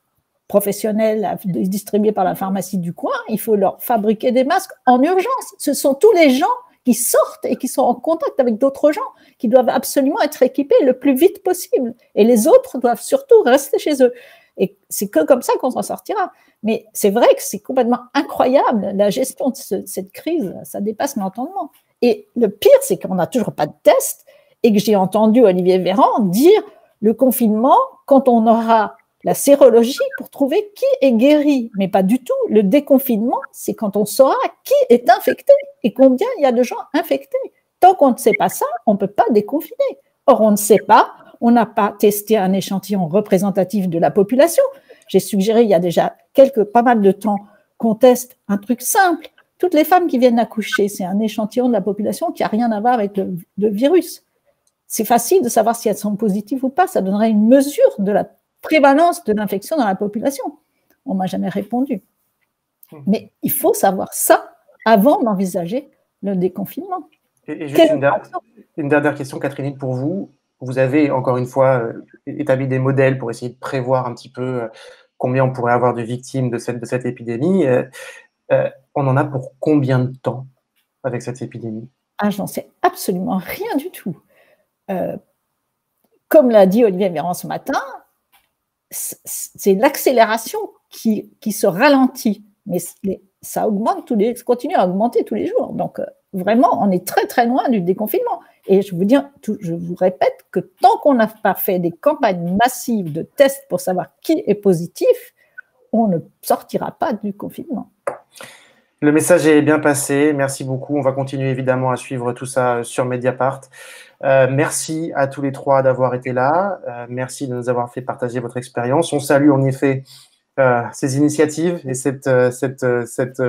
professionnel distribué par la pharmacie du coin, il faut leur fabriquer des masques en urgence. Ce sont tous les gens qui sortent et qui sont en contact avec d'autres gens, qui doivent absolument être équipés le plus vite possible. Et les autres doivent surtout rester chez eux. Et c'est que comme ça qu'on s'en sortira. Mais c'est vrai que c'est complètement incroyable, la gestion de cette crise, ça dépasse l'entendement. Et le pire, c'est qu'on n'a toujours pas de test et que j'ai entendu Olivier Véran dire le confinement, quand on aura la sérologie pour trouver qui est guéri, mais pas du tout. Le déconfinement, c'est quand on saura qui est infecté et combien il y a de gens infectés. Tant qu'on ne sait pas ça, on ne peut pas déconfiner. Or, on ne sait pas, on n'a pas testé un échantillon représentatif de la population. J'ai suggéré il y a déjà pas mal de temps qu'on teste un truc simple. Toutes les femmes qui viennent accoucher, c'est un échantillon de la population qui n'a rien à voir avec le virus. C'est facile de savoir si elles sont positives ou pas. Ça donnerait une mesure de la prévalence de l'infection dans la population. On ne m'a jamais répondu. Mais il faut savoir ça avant d'envisager le déconfinement. Et juste une dernière question, Catherine, pour vous. Vous avez, encore une fois, établi des modèles pour essayer de prévoir un petit peu combien on pourrait avoir de victimes de cette épidémie. On en a pour combien de temps avec cette épidémie? Je n'en sais absolument rien du tout. Comme l'a dit Olivier Véran ce matin, c'est l'accélération qui se ralentit, mais ça augmente continue à augmenter tous les jours. Donc vraiment, on est très très loin du déconfinement. Et je vous répète que tant qu'on n'a pas fait des campagnes massives de tests pour savoir qui est positif, on ne sortira pas du confinement. Le message est bien passé. Merci beaucoup. On va continuer évidemment à suivre tout ça sur Mediapart. Merci à tous les trois d'avoir été là. Merci de nous avoir fait partager votre expérience. On salue en effet ces initiatives et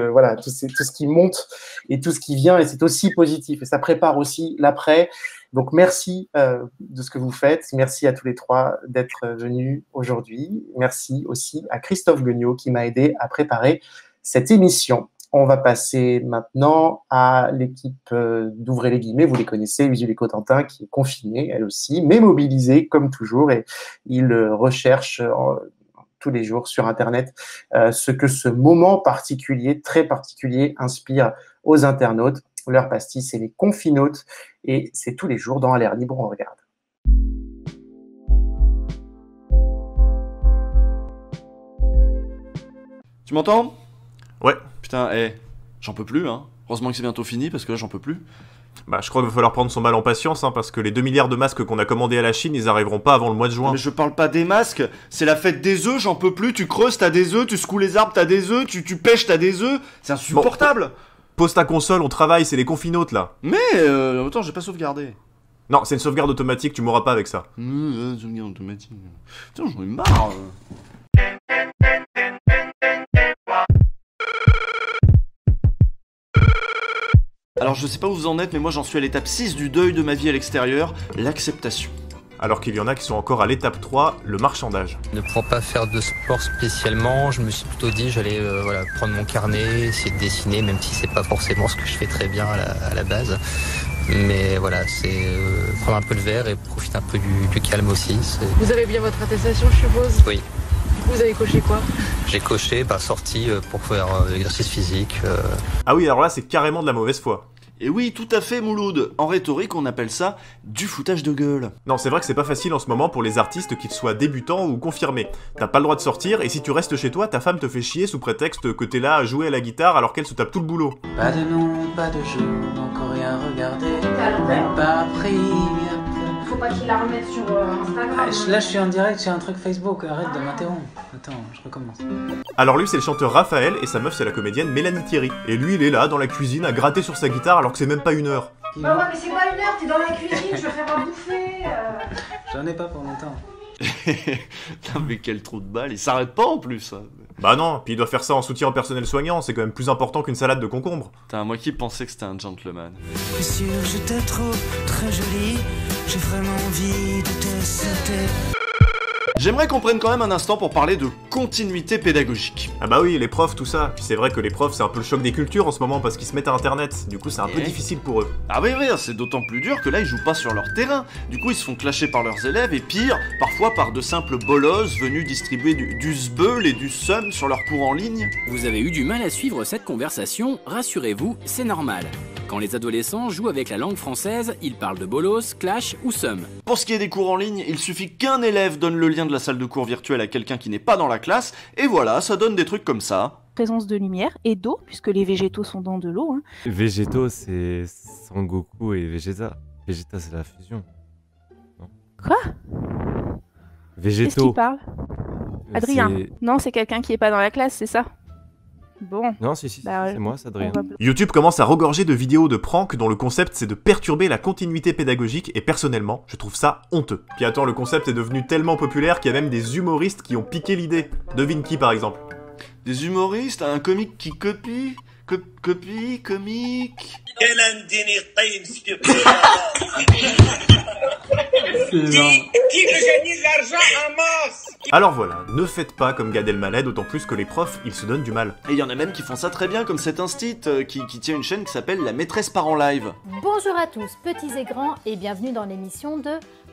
voilà, tout ce qui monte et tout ce qui vient, et c'est aussi positif et ça prépare aussi l'après. Donc merci de ce que vous faites. Merci à tous les trois d'être venus aujourd'hui. Merci aussi à Christophe Guignot qui m'a aidé à préparer cette émission. On va passer maintenant à l'équipe d'Ouvrez les guillemets, vous les connaissez, Usul Cotentin, qui est confinée, elle aussi, mais mobilisée comme toujours, et il recherche tous les jours sur Internet ce que ce moment particulier, très particulier, inspire aux internautes. Leur pastille, c'est les confinautes, et c'est tous les jours dans L'air libre, on regarde. Tu m'entends? Ouais. Putain, J'en peux plus, hein. Heureusement que c'est bientôt fini, parce que là, j'en peux plus. Bah, je crois qu'il va falloir prendre son mal en patience, hein, parce que les 2 milliards de masques qu'on a commandés à la Chine, ils arriveront pas avant le mois de juin. Mais je parle pas des masques, c'est la fête des œufs, j'en peux plus. Tu creuses, t'as des œufs, tu secoues les arbres, t'as des œufs, tu pêches, t'as des œufs. C'est insupportable. Bon, pose ta console, on travaille, c'est les confinautes, là. Mais, attends, j'ai pas sauvegardé. Non, c'est une sauvegarde automatique, tu mourras pas avec ça. Sauvegarde automatique. Putain, j'en ai marre. Alors je sais pas où vous en êtes, mais moi j'en suis à l'étape 6 du deuil de ma vie à l'extérieur, l'acceptation. Alors qu'il y en a qui sont encore à l'étape 3, le marchandage. Ne pourrais pas faire de sport spécialement, je me suis plutôt dit j'allais prendre mon carnet, essayer de dessiner, même si c'est pas forcément ce que je fais très bien à la base. Mais voilà, c'est prendre un peu de verre et profiter un peu du calme aussi. Vous avez bien votre attestation, je suppose? Oui. Vous avez coché quoi? J'ai coché sortie pour faire l'exercice physique. Ah oui, alors là c'est carrément de la mauvaise foi. Et oui, tout à fait, Mouloud. En rhétorique, on appelle ça du foutage de gueule. Non, c'est vrai que c'est pas facile en ce moment pour les artistes, qu'ils soient débutants ou confirmés. T'as pas le droit de sortir, et si tu restes chez toi, ta femme te fait chier sous prétexte que t'es là à jouer à la guitare alors qu'elle se tape tout le boulot. Pas de nom, pas de jeu, encore rien regardé, même pas pris. Faut pas qu'il la remette sur Instagram. Là, je suis en direct sur un truc Facebook, arrête de m'interrompre. Attends, je recommence. Alors lui, c'est le chanteur Raphaël, et sa meuf, c'est la comédienne Mélanie Thierry. Et lui, il est là, dans la cuisine, à gratter sur sa guitare alors que c'est même pas 1 heure. Bah ouais, mais c'est pas 1 heure, t'es dans la cuisine, je vais faire à bouffer. J'en ai pas pour longtemps. Non mais quel trou de balle, il s'arrête pas en plus. Bah non, puis il doit faire ça en soutien au personnel soignant, c'est quand même plus important qu'une salade de concombre. Putain, moi qui pensais que c'était un gentleman. Bien sûr, je te trouve très jolie, j'ai vraiment envie de te sauter. J'aimerais qu'on prenne quand même un instant pour parler de continuité pédagogique. Ah bah oui, les profs, tout ça. Puis c'est vrai que les profs, c'est un peu le choc des cultures en ce moment parce qu'ils se mettent à internet. Du coup, c'est un peu difficile pour eux. Ah oui, c'est d'autant plus dur que là, ils jouent pas sur leur terrain. Du coup, ils se font clasher par leurs élèves et pire, parfois par de simples bolosses venus distribuer du sbeul et du seum sur leurs cours en ligne. Vous avez eu du mal à suivre cette conversation, rassurez-vous, c'est normal. Quand les adolescents jouent avec la langue française, ils parlent de bolos, clash ou seum. Pour ce qui est des cours en ligne, il suffit qu'un élève donne le lien de la salle de cours virtuelle à quelqu'un qui n'est pas dans la classe, et voilà, ça donne des trucs comme ça. Présence de lumière et d'eau, puisque les végétaux sont dans de l'eau. Hein. Végétaux, c'est Sangoku et Vegeta. Vegeta, c'est la fusion. Non. Quoi? Végétaux. Qu'est-ce qu'il parle? Adrien. Non, c'est quelqu'un qui est pas dans la classe, c'est ça? Bon. Non, si, c'est moi, c'est Adrien. YouTube commence à regorger de vidéos de pranks dont le concept c'est de perturber la continuité pédagogique et personnellement, je trouve ça honteux. Puis attends, le concept est devenu tellement populaire qu'il y a même des humoristes qui ont piqué l'idée. Devine qui par exemple? Des humoristes? Un comique qui copie? Comique? Qui veut gagner de l'argent en masse? Alors voilà, ne faites pas comme Gad Elmaleh, d'autant plus que les profs, ils se donnent du mal. Et il y en a même qui font ça très bien, comme cet instit qui tient une chaîne qui s'appelle La Maîtresse part en live. Bonjour à tous, petits et grands, et bienvenue dans l'émission de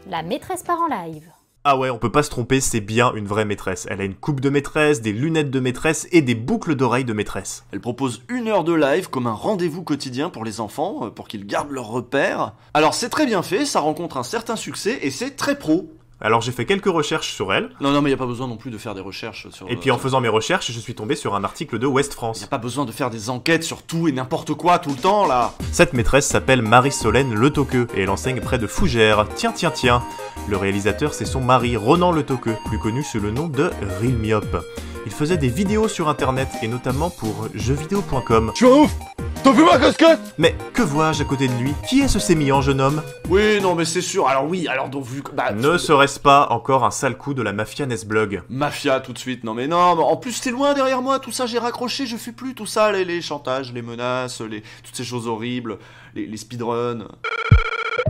La Maîtresse part en live. Ah ouais, on peut pas se tromper, c'est bien une vraie maîtresse. Elle a une coupe de maîtresse, des lunettes de maîtresse et des boucles d'oreilles de maîtresse. Elle propose 1 heure de live comme un rendez-vous quotidien pour les enfants, pour qu'ils gardent leurs repères. Alors c'est très bien fait, ça rencontre un certain succès et c'est très pro. Alors j'ai fait quelques recherches sur elle. Non, mais y a pas besoin non plus de faire des recherches sur... Et puis en faisant mes recherches, je suis tombé sur un article de Ouest France. Y a pas besoin de faire des enquêtes sur tout et n'importe quoi tout le temps, là. Cette maîtresse s'appelle Marie-Solène Le Toqueux, et elle enseigne près de Fougères. Tiens. Le réalisateur, c'est son mari, Ronan Le Toqueux, plus connu sous le nom de Real Myope. Il faisait des vidéos sur internet, et notamment pour jeuxvideo.com. Tu es un ouf! T'as vu ma casquette? Mais que vois-je à côté de lui? Qui est ce sémillant jeune homme? Oui, non mais c'est sûr, alors donc vu que... Ne serait-ce pas encore un sale coup de la mafia Nesblog? Mafia tout de suite, non, en plus t'es loin derrière moi, tout ça j'ai raccroché, je fuis plus tout ça, les chantages, les menaces, toutes ces choses horribles, les speedruns...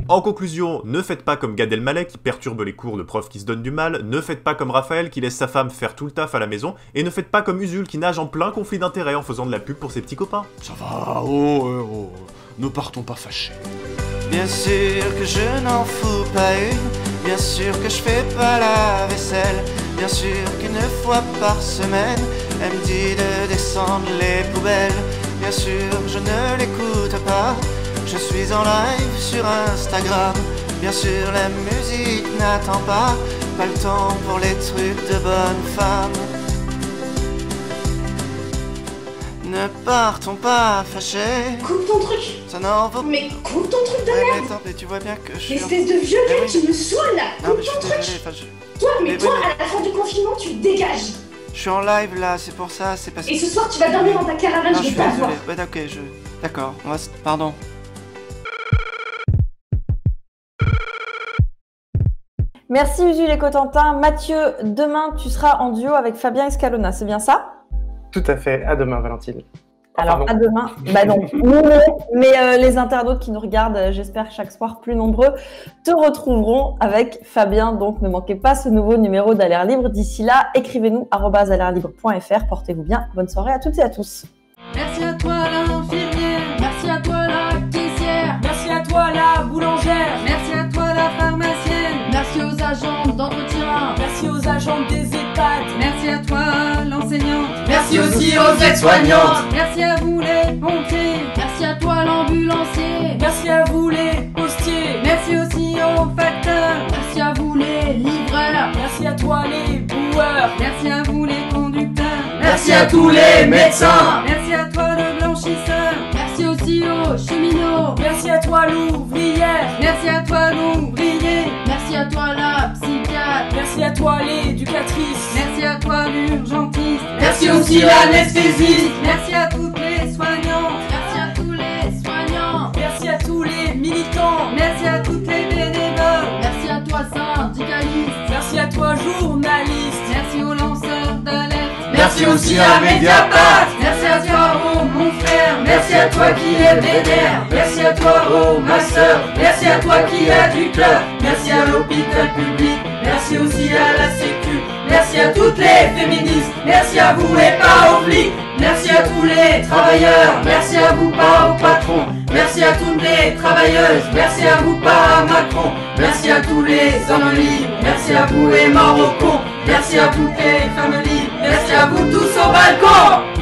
En conclusion, ne faites pas comme Gad Elmaleh qui perturbe les cours de profs qui se donnent du mal, ne faites pas comme Raphaël qui laisse sa femme faire tout le taf à la maison, et ne faites pas comme Usul qui nage en plein conflit d'intérêts en faisant de la pub pour ses petits copains. Ça va, ne partons pas fâchés. Bien sûr que je n'en fous pas une, bien sûr que je fais pas la vaisselle, bien sûr qu'une fois par semaine, elle me dit de descendre les poubelles, bien sûr je ne l'écoute pas. Je suis en live sur Instagram, bien sûr la musique n'attend pas le temps pour les trucs de bonne femme. Ne Ne partons pas fâchés. Coupe ton truc. Ça n'en vaut. Mais coupe ton truc de Mais merde. attends, mais tu vois bien que je suis. Espèce de vieux gars qui me saoule là. Non, mais Coupe je ton suis truc. désolé. Toi, mais Mais toi, oui, mais- à la fin du confinement, tu dégages. Je suis en live là, c'est pour ça, c'est parce que. Et ce soir, tu vas dormir dans ta caravane, Non, je je vais suis pas désolé. voir. Ouais, ok, D'accord, pardon. Merci Usul et Cotentin. Mathieu, demain, tu seras en duo avec Fabien Escalona, c'est bien ça? Tout à fait. À demain, Valentine. Alors, Enfin, à non. demain. Bah non, nous non, mais les internautes qui nous regardent, j'espère chaque soir plus nombreux, te retrouveront avec Fabien. Donc, ne manquez pas ce nouveau numéro d'Alerte Libre. D'ici là, écrivez-nous @alertlibre.fr. Portez-vous bien. Bonne soirée à toutes et à tous. Merci à toi l'infirmière, merci à toi la caissière, merci à toi la boulangère, merci à toi la pharmacienne, merci aux agents d'entretien, merci aux agents des EHPAD, merci à toi l'enseignante, merci aussi aux aides-soignantes, merci à vous les pompiers, merci à toi l'ambulancier, merci à vous les postiers, merci aussi aux facteurs, merci à vous les livreurs, merci à toi les boueurs, merci à vous les conducteurs, merci à tous les médecins, merci à toi le blanchisseur, merci aussi aux cheminots, merci à toi l'ouvrière, merci à toi l'ouvrier, merci à toi la psychiatre, merci à toi l'éducatrice, merci à toi l'urgentiste, merci aussi l'anesthésiste, merci à toutes les soignantes, merci à tous les soignants, merci à tous les militants, merci à toutes les bénévoles, merci à toi syndicaliste, merci à toi journaliste, merci aux lanceurs d'alerte. Merci aussi à Mediapart, merci à toi oh mon frère, merci à toi qui es vénère, merci à toi oh ma sœur, merci à toi qui as du cœur, merci à l'hôpital public, merci aussi à la sécu, merci à toutes les féministes, merci à vous et pas aux flics, merci à tous les travailleurs, merci à vous pas aux patrons, merci à toutes les travailleuses, merci à vous pas à Macron, merci à tous les hommes libres, merci à vous et Marocco, merci à toutes les femmes libres, merci à vous tous au balcon.